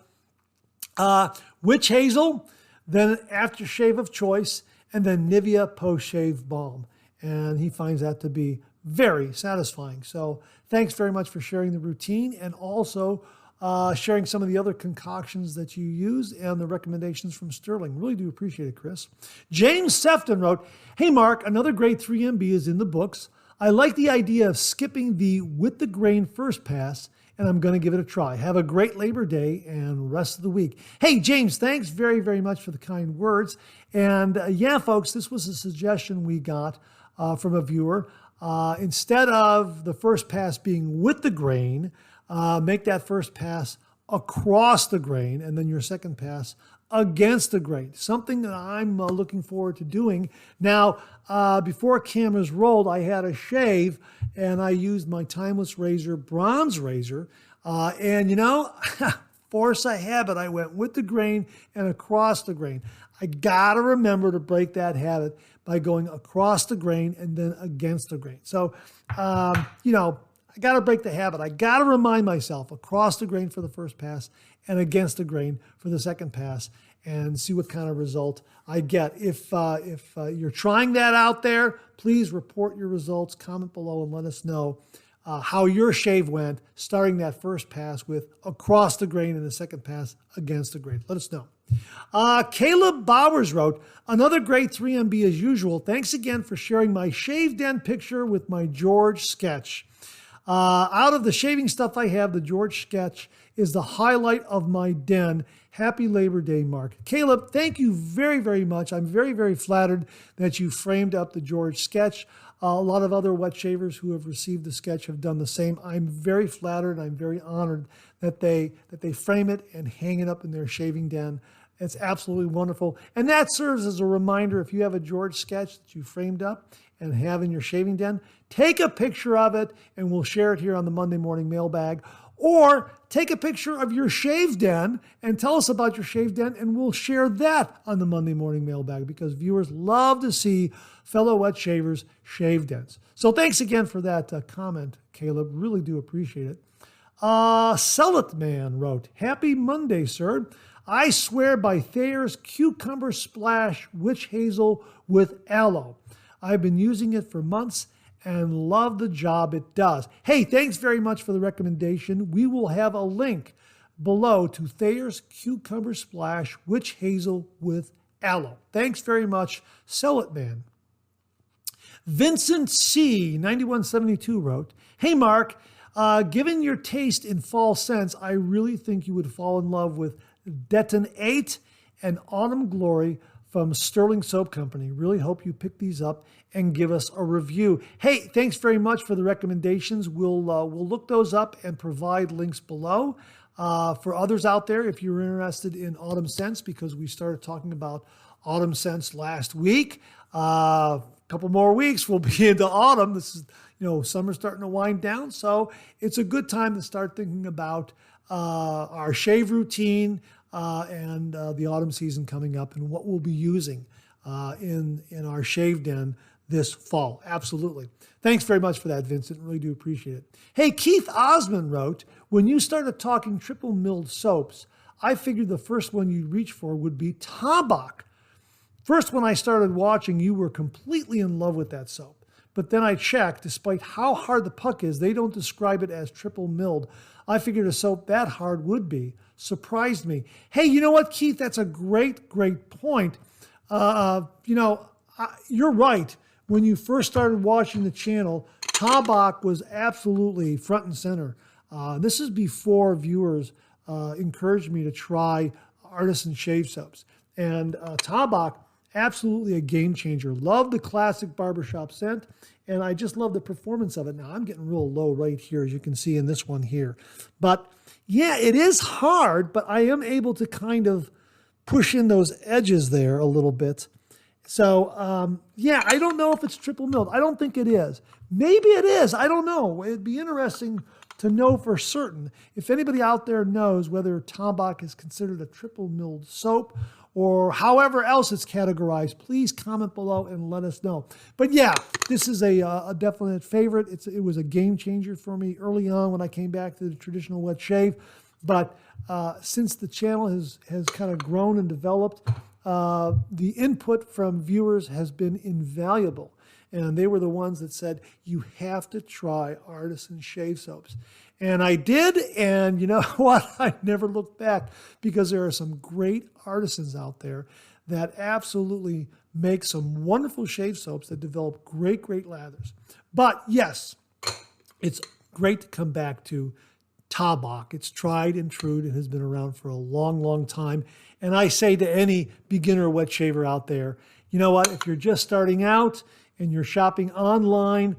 Speaker 1: Witch hazel, then aftershave of choice, and then Nivea post-shave balm. And he finds that to be very satisfying. So thanks very much for sharing the routine, and also sharing some of the other concoctions that you use and the recommendations from Stirling. Really do appreciate it, Chris. James Sefton wrote, hey, Marc, another great 3MB is in the books. I like the idea of skipping the with the grain first pass, and I'm going to give it a try. Have a great Labor Day and rest of the week. Hey, James, thanks very, very much for the kind words. And yeah, folks, this was a suggestion we got from a viewer. Instead of the first pass being with the grain, make that first pass across the grain, and then your second pass against the grain. Something that I'm looking forward to doing. Now, before cameras rolled, I had a shave, and I used my Timeless Razor bronze razor. And force of habit, I went with the grain and across the grain. I got to remember to break that habit by going across the grain and then against the grain. So, I got to break the habit. I got to remind myself across the grain for the first pass and against the grain for the second pass, and see what kind of result I get. If you're trying that out there, please report your results, comment below, and let us know how your shave went, starting that first pass with across the grain and the second pass against the grain. Let us know. Caleb Bowers wrote, another great 3MB as usual. Thanks again for sharing my shave den picture with my George sketch. Out of the shaving stuff I have, the George sketch is the highlight of my den. Happy Labor Day, Marc. Caleb, thank you very, very much. I'm very, very flattered that you framed up the George sketch. A lot of other wet shavers who have received the sketch have done the same. I'm very flattered. I'm very honored that they frame it and hang it up in their shaving den. It's absolutely wonderful. And that serves as a reminder, if you have a George sketch that you framed up and have in your shaving den, take a picture of it and we'll share it here on the Monday Morning Mailbag. Or take a picture of your shave den and tell us about your shave den, and we'll share that on the Monday Morning Mailbag, because viewers love to see fellow wet shavers' shave dens. So thanks again for that comment, Caleb. Really do appreciate it. Sell It Man wrote, happy Monday, sir. I swear by Thayer's Cucumber Splash Witch Hazel with Aloe. I've been using it for months and love the job it does. Hey, thanks very much for the recommendation. We will have a link below to Thayer's Cucumber Splash Witch Hazel with Aloe. Thanks very much, Sell It Man. Vincent C. 9172 wrote, hey, Marc, given your taste in fall scents, I really think you would fall in love with Deton 8 and Autumn Glory from Stirling Soap Company. Really hope you pick these up and give us a review. Hey, thanks very much for the recommendations. We'll look those up and provide links below. For others out there, if you're interested in autumn scents, because we started talking about autumn scents last week. A couple more weeks, we'll be into autumn. This is, summer's starting to wind down. So it's a good time to start thinking about our shave routine and the autumn season coming up and what we'll be using in our shave den this fall. Absolutely. Thanks very much for that, Vincent. Really do appreciate it. Hey, Keith Osmond wrote, when you started talking triple milled soaps, I figured the first one you'd reach for would be Tabak. First, when I started watching, you were completely in love with that soap. But then I checked, despite how hard the puck is, they don't describe it as triple milled. I figured a soap that hard would be. Surprised me. Hey, you know what, Keith? That's a great point. You're right. When you first started watching the channel, Tabak was absolutely front and center. This is before viewers encouraged me to try artisan shave soaps. And Tabak, absolutely a game changer. Love the classic barbershop scent, and I just love the performance of it. Now, I'm getting real low right here, as you can see in this one here. But yeah, it is hard, but I am able to kind of push in those edges there a little bit. So, I don't know if it's triple milled. I don't think it is. Maybe it is. I don't know. It'd be interesting to know for certain. If anybody out there knows whether Tabak is considered a triple milled soap or however else it's categorized, please comment below and let us know. But yeah, this is a definite favorite. It was a game changer for me early on when I came back to the traditional wet shave. But since the channel has kind of grown and developed, the input from viewers has been invaluable. And they were the ones that said, you have to try artisan shave soaps. And I did, and you know what? I never looked back, because there are some great artisans out there that absolutely make some wonderful shave soaps that develop great lathers. But yes, it's great to come back to Tabak. It's tried and true and has been around for a long time. And I say to any beginner wet shaver out there, you know what? If you're just starting out and you're shopping online,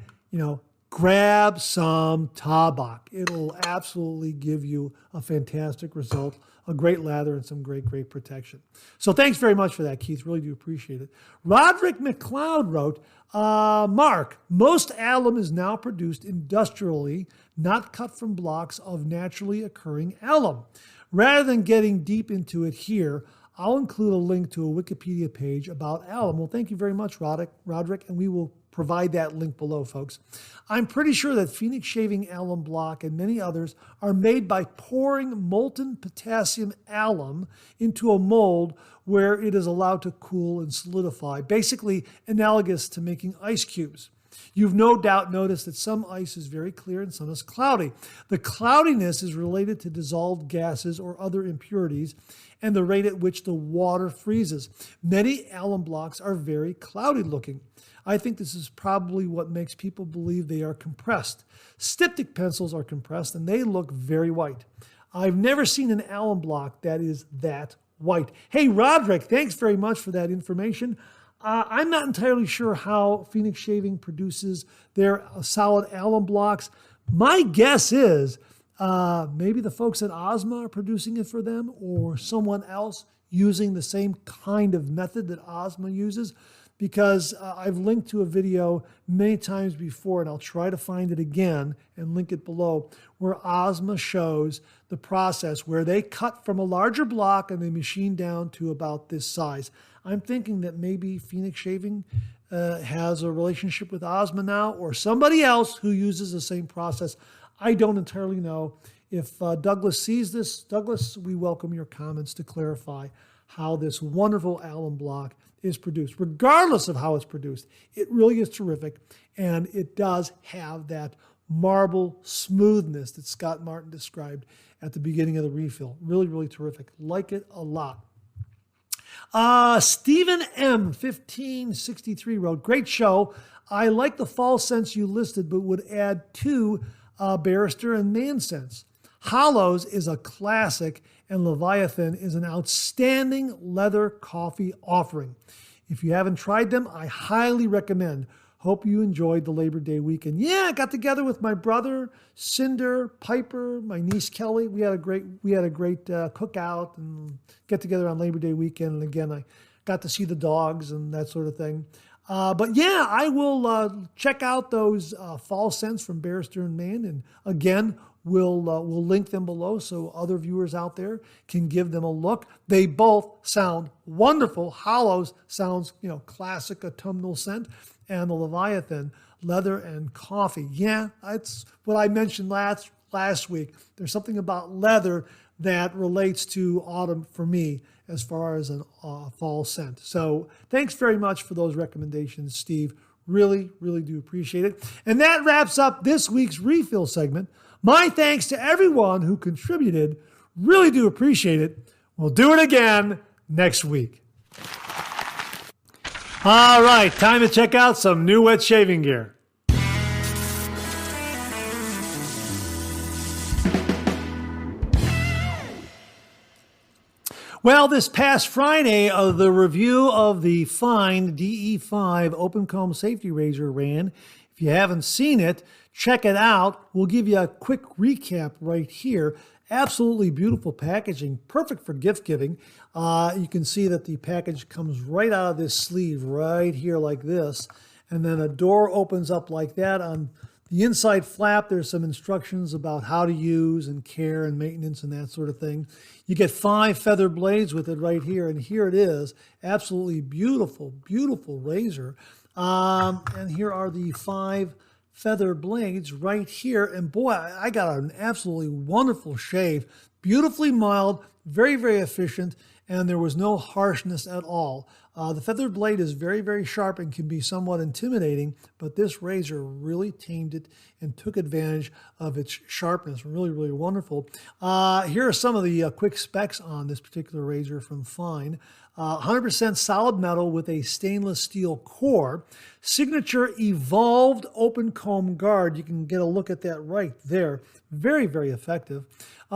Speaker 1: grab some Tabak. It'll absolutely give you a fantastic result, a great lather, and some great protection. So thanks very much for that, Keith. Really do appreciate it. Roderick McLeod wrote, Marc, most alum is now produced industrially, not cut from blocks of naturally occurring alum. Rather than getting deep into it here, I'll include a link to a Wikipedia page about alum. Well, thank you very much, Roderick, and we will provide that link below, folks. I'm pretty sure that Phoenix Shaving Alum Block and many others are made by pouring molten potassium alum into a mold where it is allowed to cool and solidify, basically analogous to making ice cubes. You've no doubt noticed that some ice is very clear and some is cloudy. The cloudiness is related to dissolved gases or other impurities and the rate at which the water freezes. Many alum blocks are very cloudy looking. I think this is probably what makes people believe they are compressed. Styptic pencils are compressed and they look very white. I've never seen an alum block that is that white. Hey, Roderick, thanks very much for that information. I'm not entirely sure how Phoenix Shaving produces their solid alum blocks. My guess is maybe the folks at Ozma are producing it for them, or someone else using the same kind of method that Ozma uses, because I've linked to a video many times before, and I'll try to find it again and link it below, where Ozma shows the process where they cut from a larger block and they machine down to about this size. I'm thinking that maybe Phoenix Shaving has a relationship with Ozma now, or somebody else who uses the same process. I don't entirely know. If Douglas sees this, Douglas, we welcome your comments to clarify how this wonderful alum block is produced. Regardless of how it's produced, it really is terrific, and it does have that marble smoothness that Scott Martin described at the beginning of the refill. Really terrific. Like it a lot. Stephen M. 1563 wrote, great show. I like the fall scents you listed, but would add two Barrister and Man scents. Hollows is a classic, and Leviathan is an outstanding leather coffee offering. If you haven't tried them, I highly recommend. Hope you enjoyed the Labor Day weekend. Yeah, I got together with my brother, Cinder, Piper, my niece Kelly. We had a great cookout and get together on Labor Day weekend. And again, I got to see the dogs and that sort of thing. But yeah, I will check out those fall scents from Bear Stearns, Maine. And again, we'll link them below so other viewers out there can give them a look. They both sound wonderful. Hollows sounds, classic autumnal scent. And the Leviathan, leather and coffee. Yeah, that's what I mentioned last week. There's something about leather that relates to autumn for me as far as a fall scent. So thanks very much for those recommendations, Steve. Really, really do appreciate it. And that wraps up this week's refill segment. My thanks to everyone who contributed. Really do appreciate it. We'll do it again next week. All right, time to check out some new wet shaving gear. Well, this past Friday, the review of the Fine DE5 Open Comb Safety Razor ran. If you haven't seen it, check it out. We'll give you a quick recap right here. Absolutely beautiful packaging, perfect for gift giving. You can see that the package comes right out of this sleeve right here like this. And then a door opens up like that. On the inside flap, there's some instructions about how to use and care and maintenance and that sort of thing. You get 5 feather blades with it right here, and here it is. Absolutely beautiful, beautiful razor. And here are the 5 feather blades right here. And boy, I got an absolutely wonderful shave. Beautifully mild, very, very efficient, and there was no harshness at all. The feather blade is very, very sharp and can be somewhat intimidating, but this razor really tamed it and took advantage of its sharpness. Really, really wonderful. Here are some of the quick specs on this particular razor from Fine. 100% solid metal with a stainless steel core. Signature evolved open comb guard. You can get a look at that right there. Very, very effective.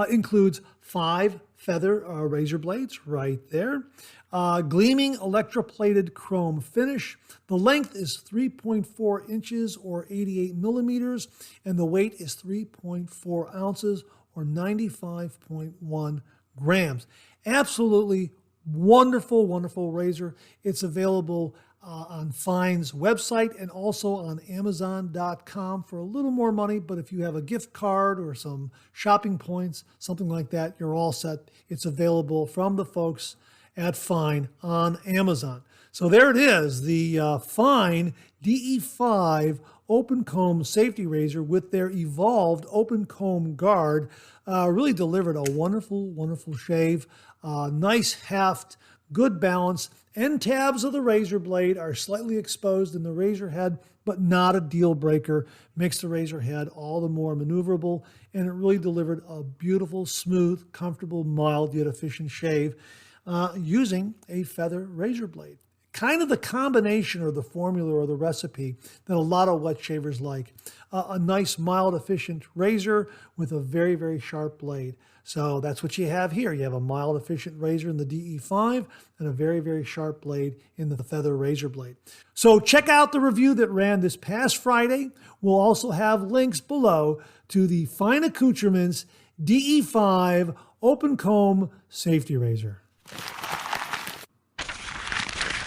Speaker 1: Includes 5 feather razor blades right there. Gleaming electroplated chrome finish. The length is 3.4 inches or 88 millimeters, and the weight is 3.4 ounces or 95.1 grams. Absolutely wonderful, wonderful razor. It's available on Fine's website and also on Amazon.com for a little more money. But if you have a gift card or some shopping points, something like that, you're all set. It's available from the folks at Fine on Amazon. So there it is, the Fine DE5 Open Comb Safety Razor with their evolved Open Comb Guard. Really delivered a wonderful, wonderful shave. Nice heft, good balance. End tabs of the razor blade are slightly exposed in the razor head, but not a deal breaker. Makes the razor head all the more maneuverable, and it really delivered a beautiful, smooth, comfortable, mild, yet efficient shave using a feather razor blade. Kind of the combination or the formula or the recipe that a lot of wet shavers like. A nice, mild, efficient razor with a very, very sharp blade. So that's what you have here. You have a mild, efficient razor in the DE5 and a very, very sharp blade in the feather razor blade. So check out the review that ran this past Friday. We'll also have links below to the Fine Accoutrements DE5 Open Comb Safety Razor.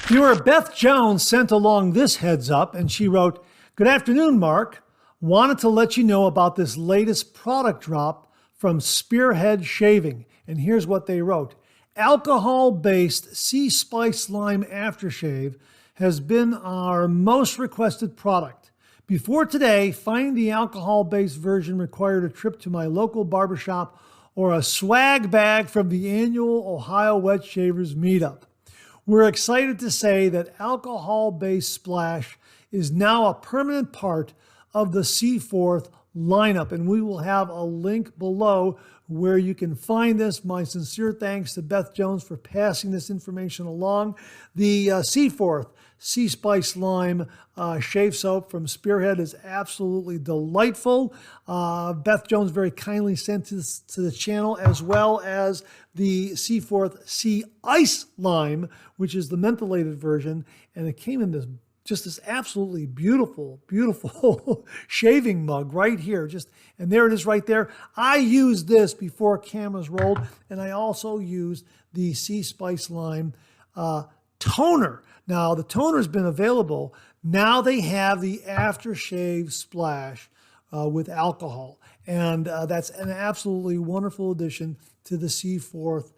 Speaker 1: Viewer Beth Jones sent along this heads up, and she wrote, "Good afternoon, Marc. Wanted to let you know about this latest product drop from Spearhead Shaving." And here's what they wrote. "Alcohol-based Sea Spice Lime Aftershave has been our most requested product. Before today, finding the alcohol-based version required a trip to my local barbershop or a swag bag from the annual Ohio Wet Shavers Meetup. We're excited to say that alcohol-based splash is now a permanent part of the C4th lineup, and we will have a link below where you can find this. My sincere thanks to Beth Jones for passing this information along. The C4th Sea Spice Lime shave soap from Spearhead is absolutely delightful. Beth Jones very kindly sent this to the channel, as well as the C4th Sea Ice Lime, which is the mentholated version, and it came in this absolutely beautiful, beautiful shaving mug right here. And there it is right there. I used this before cameras rolled, and I also used the Sea Spice Lime toner. Now, the toner's been available. Now they have the aftershave splash with alcohol. And that's an absolutely wonderful addition to the C4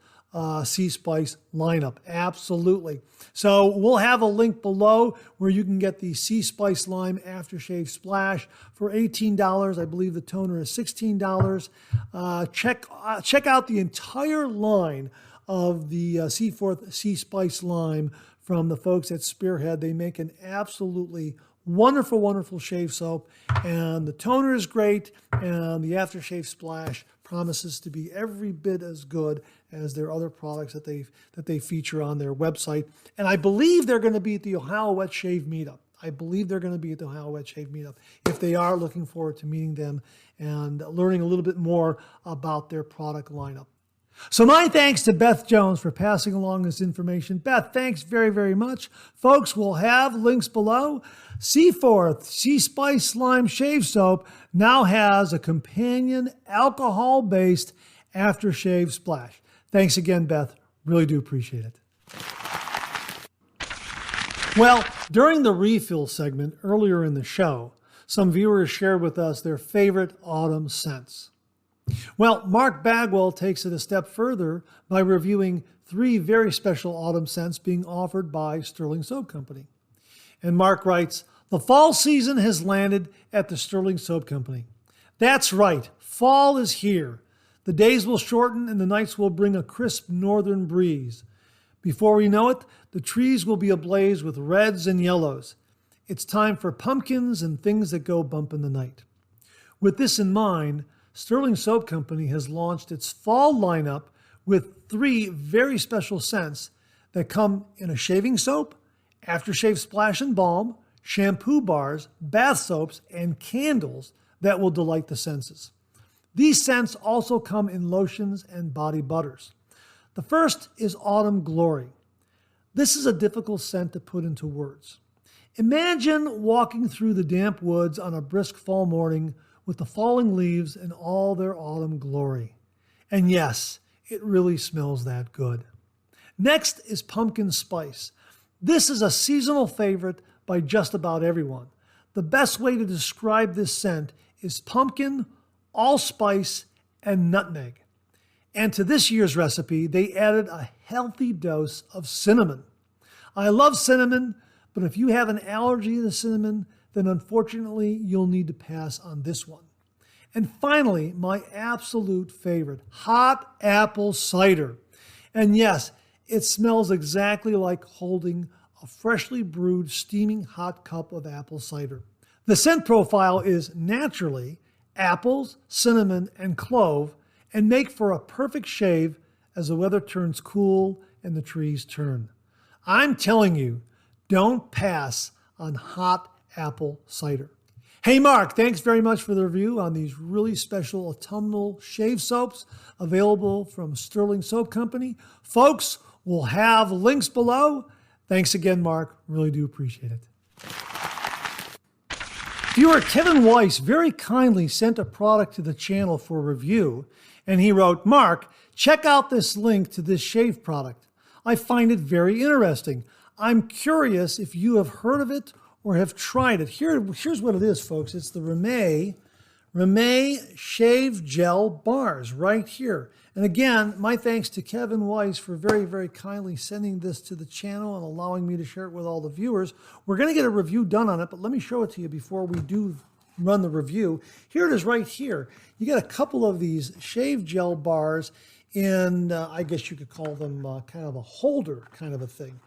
Speaker 1: Sea Spice lineup. Absolutely. So we'll have a link below where you can get the Sea Spice Lime Aftershave Splash for $18. I believe the toner is $16. Check out the entire line of the C4 Sea Spice Lime from the folks at Spearhead. They make an absolutely wonderful, wonderful shave soap, and the toner is great, and the aftershave splash promises to be every bit as good as their other products that they feature on their website. And I believe they're going to be at the Ohio Wet Shave Meetup. If they are, looking forward to meeting them and learning a little bit more about their product lineup. So my thanks to Beth Jones for passing along this information. Beth, thanks very, very much. Folks, we'll have links below. C4 Sea Spice Lime Shave Soap now has a companion alcohol-based aftershave splash. Thanks again, Beth. Really do appreciate it. Well, during the refill segment earlier in the show, some viewers shared with us their favorite autumn scents. Well, Marc Bagwell takes it a step further by reviewing 3 very special autumn scents being offered by Stirling Soap Company. And Marc writes, "The fall season has landed at the Stirling Soap Company. That's right, fall is here. The days will shorten and the nights will bring a crisp northern breeze. Before we know it, the trees will be ablaze with reds and yellows. It's time for pumpkins and things that go bump in the night." With this in mind, Stirling Soap Company has launched its fall lineup with 3 very special scents that come in a shaving soap, aftershave splash and balm, shampoo bars, bath soaps, and candles that will delight the senses. These scents also come in lotions and body butters. The first is Autumn Glory. This is a difficult scent to put into words. Imagine walking through the damp woods on a brisk fall morning with the falling leaves in all their autumn glory. And yes, it really smells that good. Next is Pumpkin Spice. This is a seasonal favorite by just about everyone. The best way to describe this scent is pumpkin, allspice, and nutmeg. And to this year's recipe, they added a healthy dose of cinnamon. I love cinnamon, but if you have an allergy to cinnamon, then unfortunately you'll need to pass on this one. And finally, my absolute favorite, hot apple cider. And yes, it smells exactly like holding a freshly brewed, steaming hot cup of apple cider. The scent profile is naturally apples, cinnamon, and clove, and make for a perfect shave as the weather turns cool and the trees turn. I'm telling you, don't pass on hot apple cider. Hey Marc, thanks very much for the review on these really special autumnal shave soaps available from Stirling Soap Company. Folks, we'll have links below. Thanks again, Marc. Really do appreciate it. Viewer Kevin Weiss very kindly sent a product to the channel for review, and he wrote, "Marc, check out this link to this shave product. I find it very interesting. I'm curious if you have heard of it or have tried it." Here's what it is, folks. It's the Remay Shave Gel Bars right here. And again, my thanks to Kevin Weiss for very, very kindly sending this to the channel and allowing me to share it with all the viewers. We're going to get a review done on it, but let me show it to you before we do run the review. Here it is right here. You get a couple of these shave gel bars in, I guess you could call them kind of a holder kind of a thing.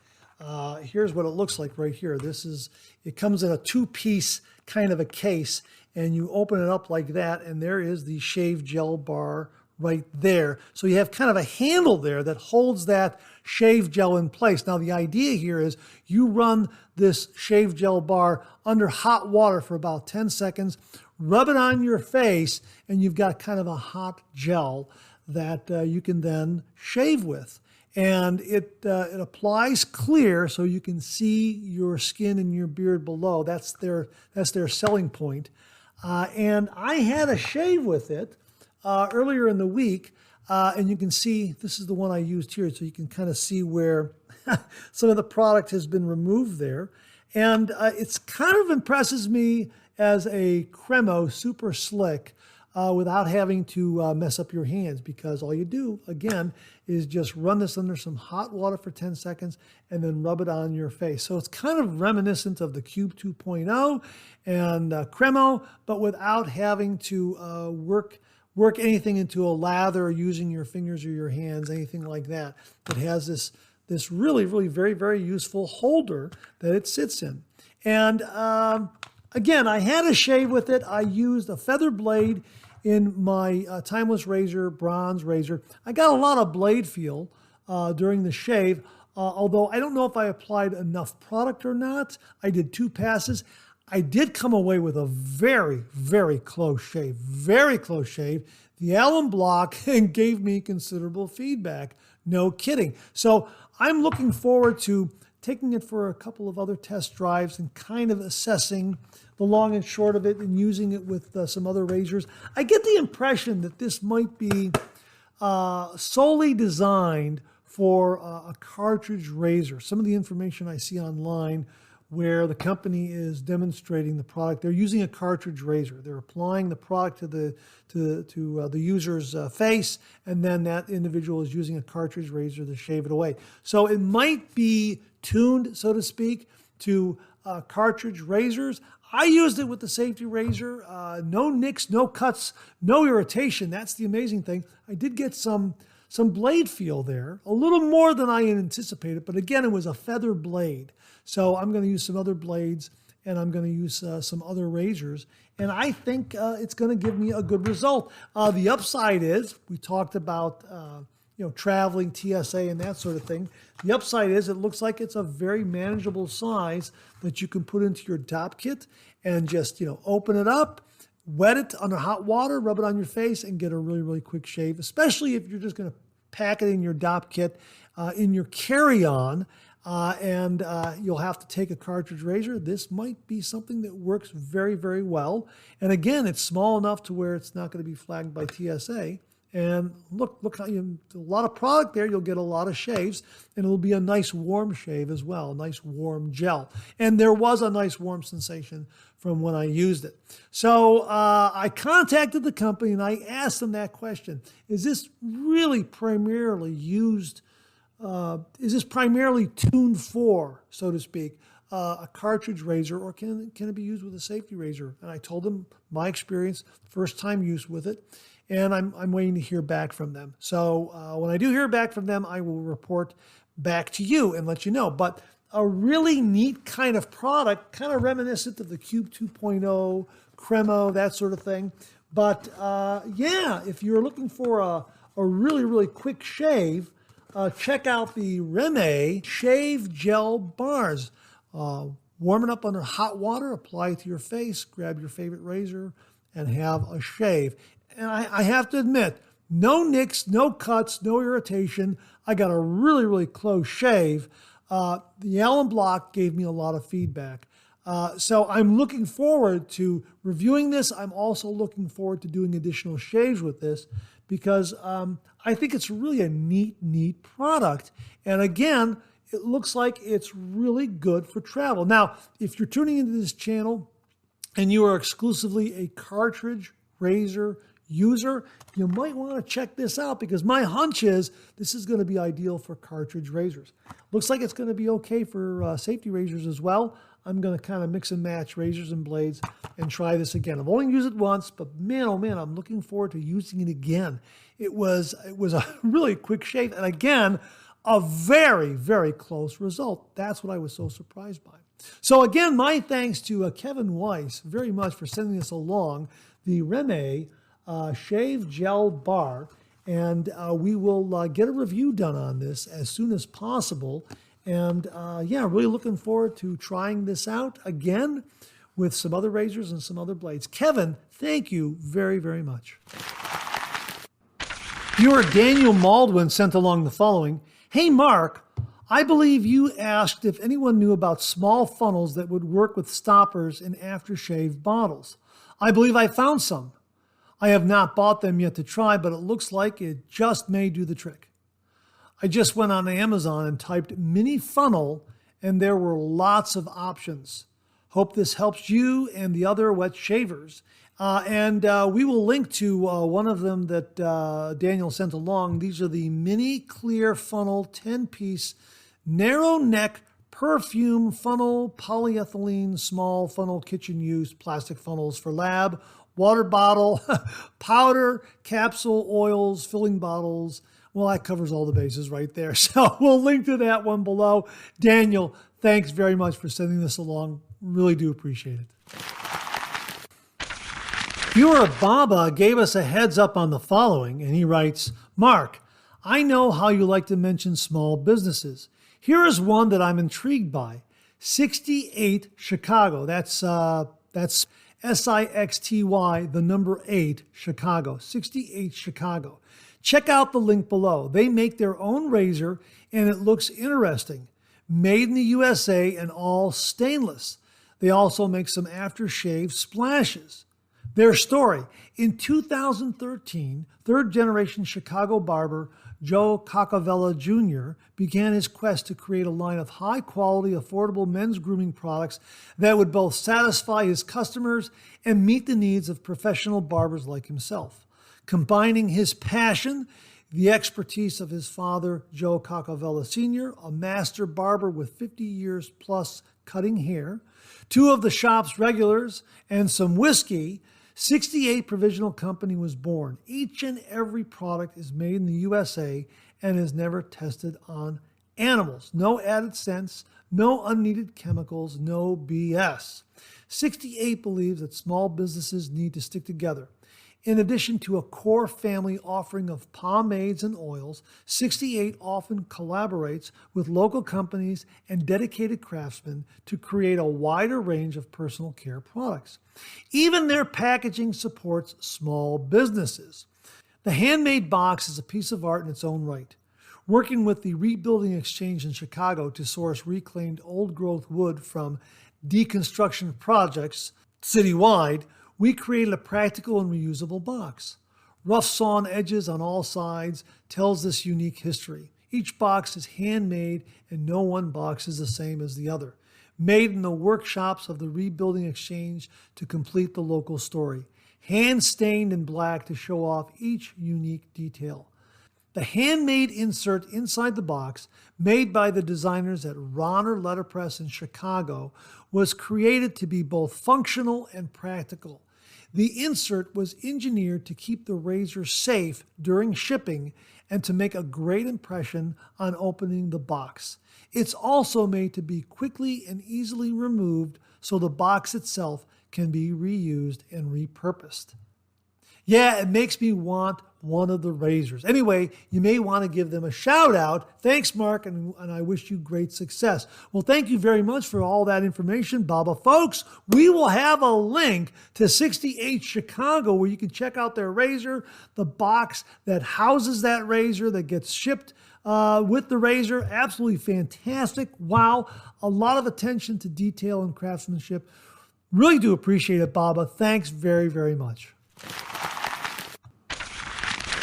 Speaker 1: Here's what it looks like right here. It comes in a 2-piece kind of a case, and you open it up like that, and there is the shave gel bar right there. So you have kind of a handle there that holds that shave gel in place. Now the idea here is you run this shave gel bar under hot water for about 10 seconds, rub it on your face, and you've got kind of a hot gel that you can then shave with. And it applies clear so you can see your skin and your beard below. That's their selling point. And I had a shave with it earlier in the week, and you can see this is the one I used here, so you can kind of see where some of the product has been removed there. And it's kind of impresses me as a Cremo super slick without having to mess up your hands, because all you do, again, is just run this under some hot water for 10 seconds and then rub it on your face. So it's kind of reminiscent of the Cube 2.0 and Cremo, but without having to work anything into a lather or using your fingers or your hands, anything like that. It has this really, really very, very useful holder that it sits in. And again, I had a shave with it. I used a feather blade in my timeless razor, bronze razor. I got a lot of blade feel during the shave, although I don't know if I applied enough product or not. I did 2 passes. I did come away with a very, very close shave, very close shave. The alum block gave me considerable feedback. No kidding. So I'm looking forward to taking it for a couple of other test drives and kind of assessing the long and short of it and using it with some other razors. I get the impression that this might be solely designed for a cartridge razor. Some of the information I see online where the company is demonstrating the product, they're using a cartridge razor. They're applying the product to the user's face, and then that individual is using a cartridge razor to shave it away. So it might be tuned, so to speak, to cartridge razors. I used it with the safety razor. No nicks, no cuts, no irritation. That's the amazing thing. I did get some blade feel there, a little more than I had anticipated, but again, it was a feather blade. So I'm going to use some other blades, and I'm going to use some other razors, and I think it's going to give me a good result. The upside is, we talked about traveling, TSA, and that sort of thing. The upside is it looks like it's a very manageable size that you can put into your top kit and just open it up, wet it under hot water, rub it on your face, and get a really, really quick shave, especially if you're just going to pack it in your DOP kit, in your carry-on, and you'll have to take a cartridge razor. This might be something that works very, very well. And again, it's small enough to where it's not going to be flagged by TSA. And look how a lot of product there. You'll get a lot of shaves, and it'll be a nice warm shave as well, a nice warm gel. And there was a nice warm sensation from when I used it. So I contacted the company and I asked them that question: is this really primarily used? Is this primarily tuned for, so to speak, a cartridge razor, or can it be used with a safety razor? And I told them my experience, first time use with it. And I'm waiting to hear back from them. So when I do hear back from them, I will report back to you and let you know. But a really neat kind of product, kind of reminiscent of the Cube 2.0, Cremo, that sort of thing. But yeah, if you're looking for a really, really quick shave, check out the Remay Shave Gel Bars. Warm it up under hot water, apply it to your face, grab your favorite razor, and have a shave. And I have to admit, no nicks, no cuts, no irritation. I got a really, really close shave. The alum block gave me a lot of feedback. So I'm looking forward to reviewing this. I'm also looking forward to doing additional shaves with this because I think it's really a neat product. And again, it looks like it's really good for travel. Now, if you're tuning into this channel and you are exclusively a cartridge razor user, you might want to check this out because my hunch is this is going to be ideal for cartridge razors. Looks like it's going to be okay for safety razors as well. I'm going to kind of mix and match razors and blades and try this again. I've only used it once, but man, oh man, I'm looking forward to using it again. It was a really quick shave, and again, a very, very close result. That's what I was so surprised by. So again, my thanks to Kevin Weiss very much for sending this along, the Remay Shave Gel Bar, and we will get a review done on this as soon as possible. And yeah, really looking forward to trying this out again with some other razors and some other blades. Kevin, thank you very, very much. Viewer Daniel Maldwin sent along the following. Hey, Mark, I believe you asked if anyone knew about small funnels that would work with stoppers in aftershave bottles. I believe I found some. I have not bought them yet to try, but it looks like it just may do the trick. I just went on Amazon and typed mini funnel, and there were lots of options. Hope this helps you and the other wet shavers. And we will link to one of them that Daniel sent along. These are the mini clear funnel 10-piece narrow neck perfume funnel polyethylene small funnel kitchen use plastic funnels for lab, water bottle, powder, capsule, oils, filling bottles. Well, that covers all the bases right there. So we'll link to that one below. Daniel, thanks very much for sending this along. Really do appreciate it. Viewer Baba gave us a heads up on the following, and he writes, Marc, I know how you like to mention small businesses. Here is one that I'm intrigued by. 68 Chicago. That's SIXTY, the number 8, Chicago. 68 Chicago. Check out the link below. They make their own razor, and it looks interesting. Made in the USA and all stainless. They also make some aftershave splashes. Their story: in 2013, third-generation Chicago barber Joe Cacavella Jr. began his quest to create a line of high-quality, affordable men's grooming products that would both satisfy his customers and meet the needs of professional barbers like himself. Combining his passion, the expertise of his father, Joe Cacavella Sr., a master barber with 50 years plus cutting hair, two of the shop's regulars, and some whiskey, 68 Provisional Company was born. Each and every product is made in the USA and is never tested on animals. No added scents, no unneeded chemicals, no BS. 68 believes that small businesses need to stick together. In addition to a core family offering of pomades and oils, 68 often collaborates with local companies and dedicated craftsmen to create a wider range of personal care products. Even their packaging supports small businesses. The handmade box is a piece of art in its own right. Working with the Rebuilding Exchange in Chicago to source reclaimed old-growth wood from deconstruction projects citywide, we created a practical and reusable box. Rough sawn edges on all sides tells this unique history. Each box is handmade and no one box is the same as the other. Made in the workshops of the Rebuilding Exchange to complete the local story. Hand stained in black to show off each unique detail. The handmade insert inside the box, made by the designers at Ronner Letterpress in Chicago, was created to be both functional and practical. The insert was engineered to keep the razor safe during shipping and to make a great impression on opening the box. It's also made to be quickly and easily removed so the box itself can be reused and repurposed. Yeah, it makes me want one of the razors. Anyway, you may want to give them a shout out. Thanks, Marc, and I wish you great success. Well, thank you very much for all that information, Baba. Folks, we will have a link to 68 Chicago where you can check out their razor, the box that houses that razor that gets shipped with the razor. Absolutely fantastic. Wow, a lot of attention to detail and craftsmanship. Really do appreciate it, Baba. Thanks very, very much.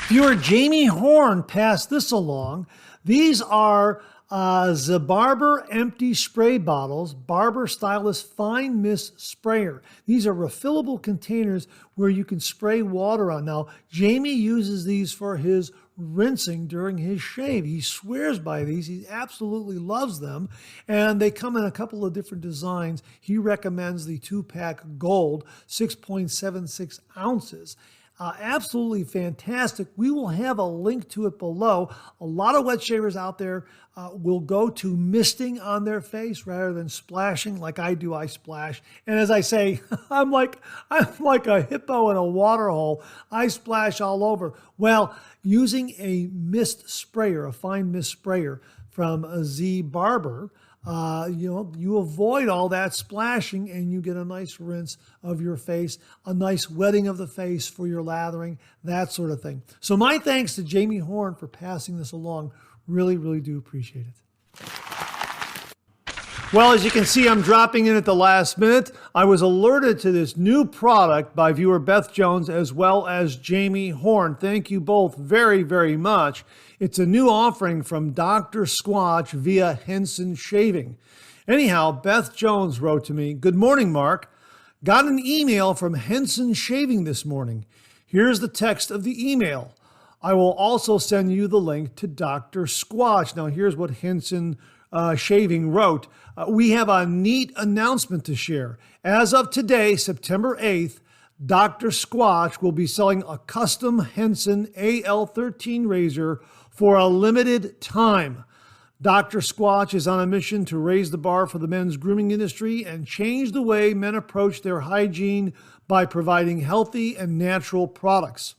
Speaker 1: Viewer Jamie Horn passed this along. These are ZIBARBER empty spray bottles, Barber Stylist Fine Mist Sprayer. These are refillable containers where you can spray water on. Now, Jamie uses these for his rinsing during his shave. He swears by these. He absolutely loves them. And they come in a couple of different designs. He recommends the 2-pack gold, 6.76 ounces. Absolutely fantastic. We will have a link to it below. A lot of wet shavers out there will go to misting on their face rather than splashing like I do. I splash. And as I say, I'm like a hippo in a water hole. I splash all over. Well, using a mist sprayer, a fine mist sprayer from ZIBARBER, you avoid all that splashing and you get a nice rinse of your face, a nice wetting of the face for your lathering, that sort of thing. So my thanks to Jamie Horn for passing this along. Really, really do appreciate it. Well, as you can see, I'm dropping in at the last minute. I was alerted to this new product by viewer Beth Jones as well as Jamie Horn. Thank you both very, very much. It's a new offering from Dr. Squatch via Henson Shaving. Anyhow, Beth Jones wrote to me, "Good morning, Marc. Got an email from Henson Shaving this morning. Here's the text of the email. I will also send you the link to Dr. Squatch." Now, here's what Henson Shaving wrote. "We have a neat announcement to share. As of today, September 8th, Dr. Squatch will be selling a custom Henson AL13 razor for a limited time. Dr. Squatch is on a mission to raise the bar for the men's grooming industry and change the way men approach their hygiene by providing healthy and natural products.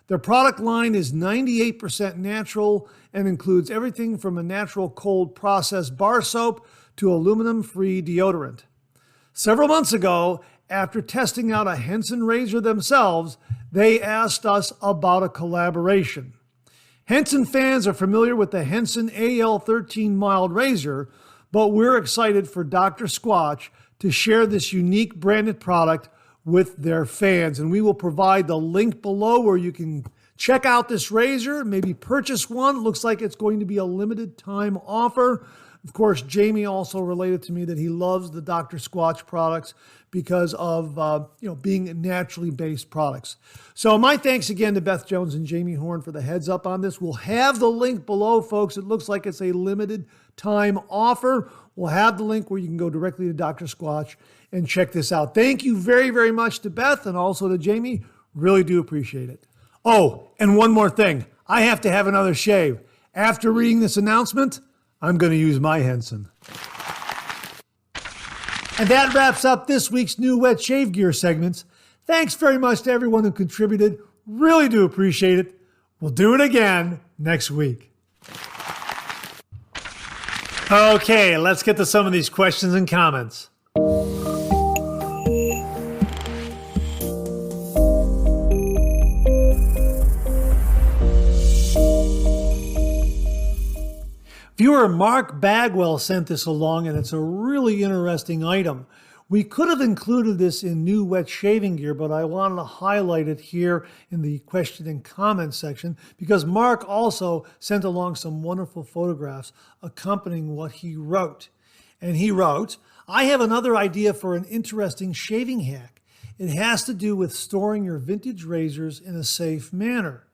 Speaker 1: Their product line is 98% natural and includes everything from a natural cold processed bar soap to aluminum-free deodorant. Several months ago, after testing out a Henson razor themselves, they asked us about a collaboration. Henson fans are familiar with the Henson AL13 mild razor, but we're excited for Dr. Squatch to share this unique branded product with their fans. And we will provide the link below where you can check out this razor, maybe purchase one. It looks like it's going to be a limited time offer. Of course, Jamie also related to me that he loves the Dr. Squatch products because of being naturally based products. So my thanks again to Beth Jones and Jamie Horn for the heads up on this. We'll have the link below, folks. It looks like it's a limited time offer. We'll have the link where you can go directly to Dr. Squatch and check this out. Thank you very, very much to Beth and also to Jamie. Really do appreciate it. Oh, and one more thing. I have to have another shave. After reading this announcement, I'm going to use my Henson. And that wraps up this week's new Wet Shave Gear segments. Thanks very much to everyone who contributed. Really do appreciate it. We'll do it again next week. Okay, let's get to some of these questions and comments. Viewer Marc Bagwell sent this along, and it's a really interesting item. We could have included this in new wet shaving gear, but I wanted to highlight it here in the question and comment section because Marc also sent along some wonderful photographs accompanying what he wrote. And he wrote, "I have another idea for an interesting shaving hack. It has to do with storing your vintage razors in a safe manner.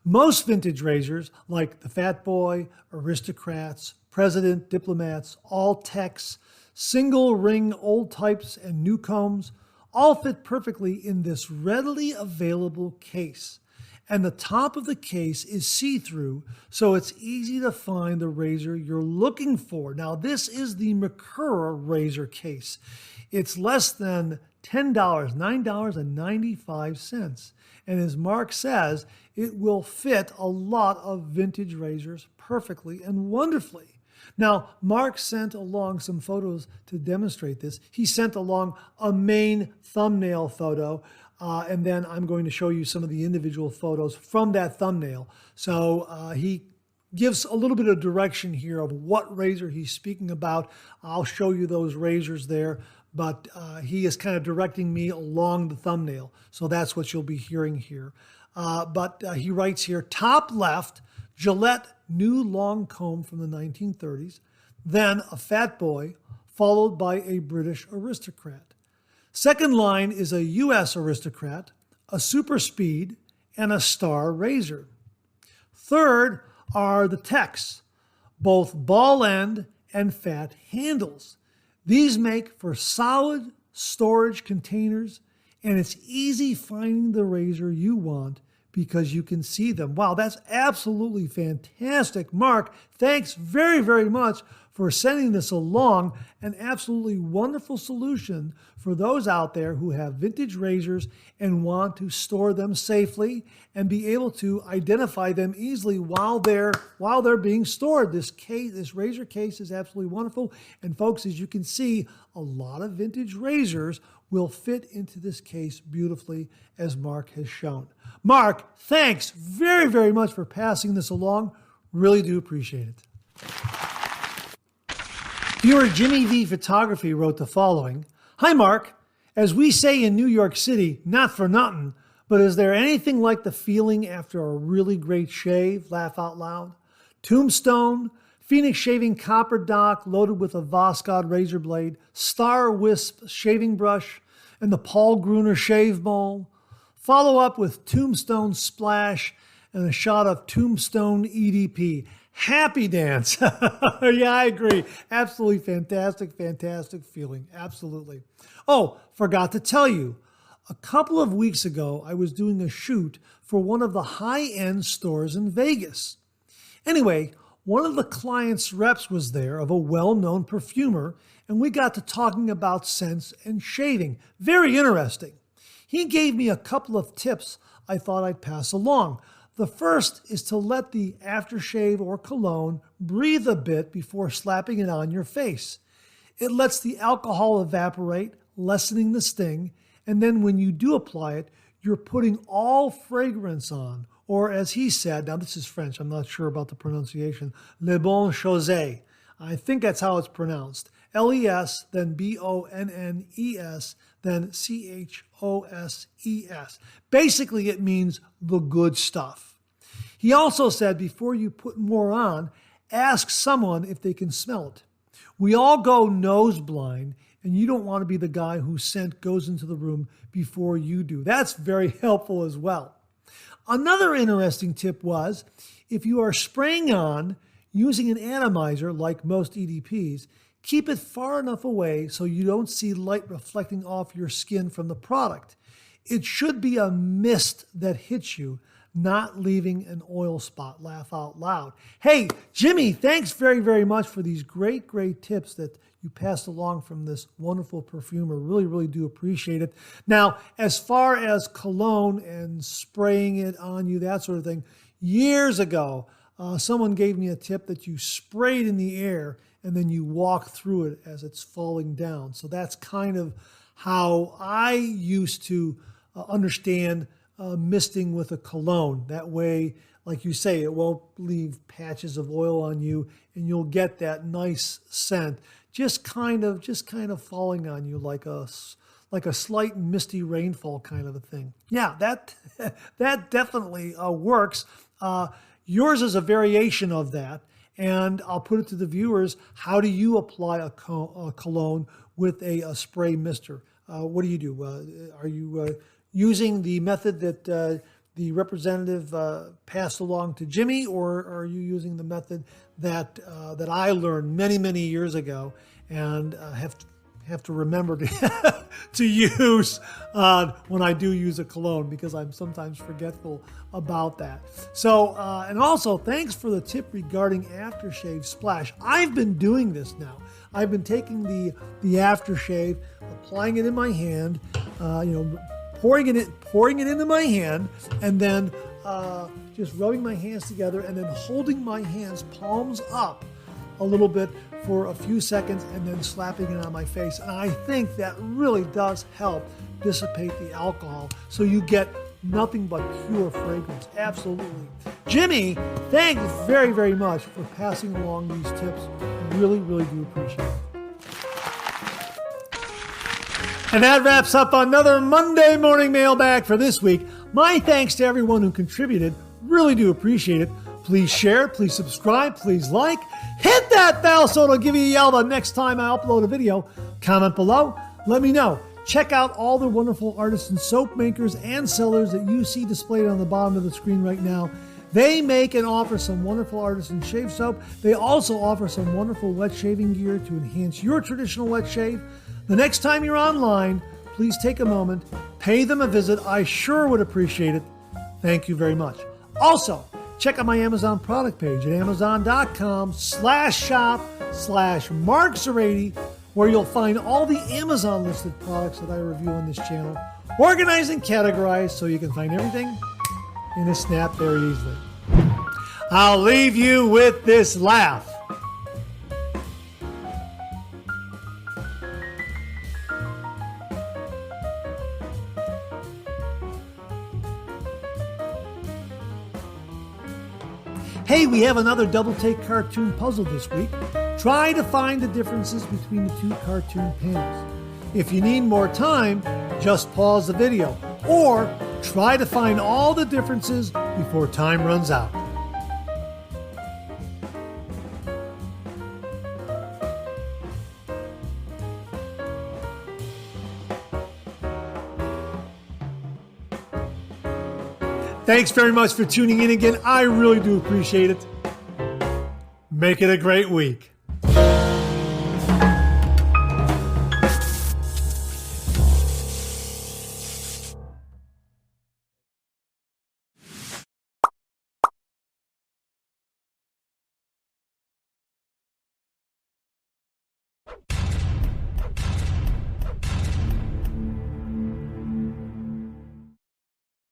Speaker 1: Most vintage razors, like the Fat Boy, Aristocrats, President, Diplomats, All Techs, single ring old types, and new combs, all fit perfectly in this readily available case. And the top of the case is see-through, so it's easy to find the razor you're looking for." Now, this is the Merkur razor case. It's less than $10, $9.95. And as Marc says, it will fit a lot of vintage razors perfectly and wonderfully. Now, Marc sent along some photos to demonstrate this. He sent along a main thumbnail photo, and then I'm going to show you some of the individual photos from that thumbnail. So he gives a little bit of direction here of what razor he's speaking about. I'll show you those razors there, but he is kind of directing me along the thumbnail. So that's what you'll be hearing here. But he writes here, top left, Gillette new long comb from the 1930s, then a Fat Boy, followed by a British Aristocrat. Second line is a US Aristocrat, a Super Speed, and a Star Razor. Third are the Techs, both ball end and fat handles. These make for solid storage containers, and it's easy finding the razor you want because you can see them. Wow, that's absolutely fantastic. Marc, thanks very, very much for sending this along. An absolutely wonderful solution for those out there who have vintage razors and want to store them safely and be able to identify them easily while they're being stored. This razor case is absolutely wonderful. And folks, as you can see, a lot of vintage razors will fit into this case beautifully, as Marc has shown. Marc, thanks very, very much for passing this along. Really do appreciate it. Viewer JimiV Photography wrote the following. Hi, Marc. As we say in New York City, not for nothing, but is there anything like the feeling after a really great shave? Laugh out loud. Tombstone, Phoenix Shaving Copper Dock loaded with a Voskhod razor blade, Star Wisp shaving brush, and the Paul Gruner shave bowl. Follow up with Tombstone Splash and a shot of Tombstone EDP. Happy dance. Yeah, I agree. Absolutely fantastic, fantastic feeling. Absolutely. Oh, forgot to tell you. A couple of weeks ago, I was doing a shoot for one of the high-end stores in Vegas. Anyway, one of the client's reps was there of a well-known perfumer, and we got to talking about scents and shaving. Very interesting. He gave me a couple of tips I thought I'd pass along. The first is to let the aftershave or cologne breathe a bit before slapping it on your face. It lets the alcohol evaporate, lessening the sting, and then when you do apply it, you're putting all fragrance on, or as he said, now this is French, I'm not sure about the pronunciation, le bon chose. I think that's how it's pronounced. L-E-S, then B-O-N-N-E-S, then C-H-O-S-E-S. Basically, it means the good stuff. He also said before you put more on, ask someone if they can smell it. We all go nose blind, and you don't want to be the guy whose scent goes into the room before you do. That's very helpful as well. Another interesting tip was, if you are spraying on using an atomizer like most EDPs, keep it far enough away so you don't see light reflecting off your skin from the product. It should be a mist that hits you, not leaving an oil spot. Laugh out loud. Hey, Jimmy, thanks very, very much for these great, great tips that you passed along from this wonderful perfumer. Really, really do appreciate it. Now, as far as cologne and spraying it on you, that sort of thing, years ago, someone gave me a tip that you spray it in the air and then you walk through it as it's falling down. So that's kind of how I used to understand misting with a cologne. That way, like you say, it won't leave patches of oil on you and you'll get that nice scent just kind of falling on you like a slight misty rainfall kind of a thing. Yeah, that definitely works. Yours is a variation of that, and I'll put it to the viewers. How do you apply a cologne with a spray mister? What do you do? Are you using the method that the representative passed along to Jimmy, or are you using the method that I learned many, many years ago and have to remember to use when I do use a cologne, because I'm sometimes forgetful about that. So, and also thanks for the tip regarding aftershave splash. I've been doing this now. I've been taking the aftershave, applying it in my hand, pouring it into my hand, and then just rubbing my hands together and then holding my hands palms up a little bit for a few seconds and then slapping it on my face. And I think that really does help dissipate the alcohol so you get nothing but pure fragrance. Absolutely. Jimmy, thanks very, very much for passing along these tips. Really, really do appreciate it. And that wraps up another Monday morning mailbag for this week. My thanks to everyone who contributed. Really do appreciate it. Please share, please subscribe, please like. Hit that bell so it'll give you a yell the next time I upload a video. Comment below. Let me know. Check out all the wonderful artisan soap makers and sellers that you see displayed on the bottom of the screen right now. They make and offer some wonderful artisan shave soap. They also offer some wonderful wet shaving gear to enhance your traditional wet shave. The next time you're online, please take a moment, pay them a visit. I sure would appreciate it. Thank you very much. Also, check out my Amazon product page at amazon.com/shop/Marc, where you'll find all the Amazon listed products that I review on this channel, organized and categorized so you can find everything in a snap very easily. I'll leave you with this laugh. Hey, we have another double take cartoon puzzle this week. Try to find the differences between the two cartoon panels. If you need more time, just pause the video, or try to find all the differences before time runs out. Thanks very much for tuning in again. I really do appreciate it. Make it a great week.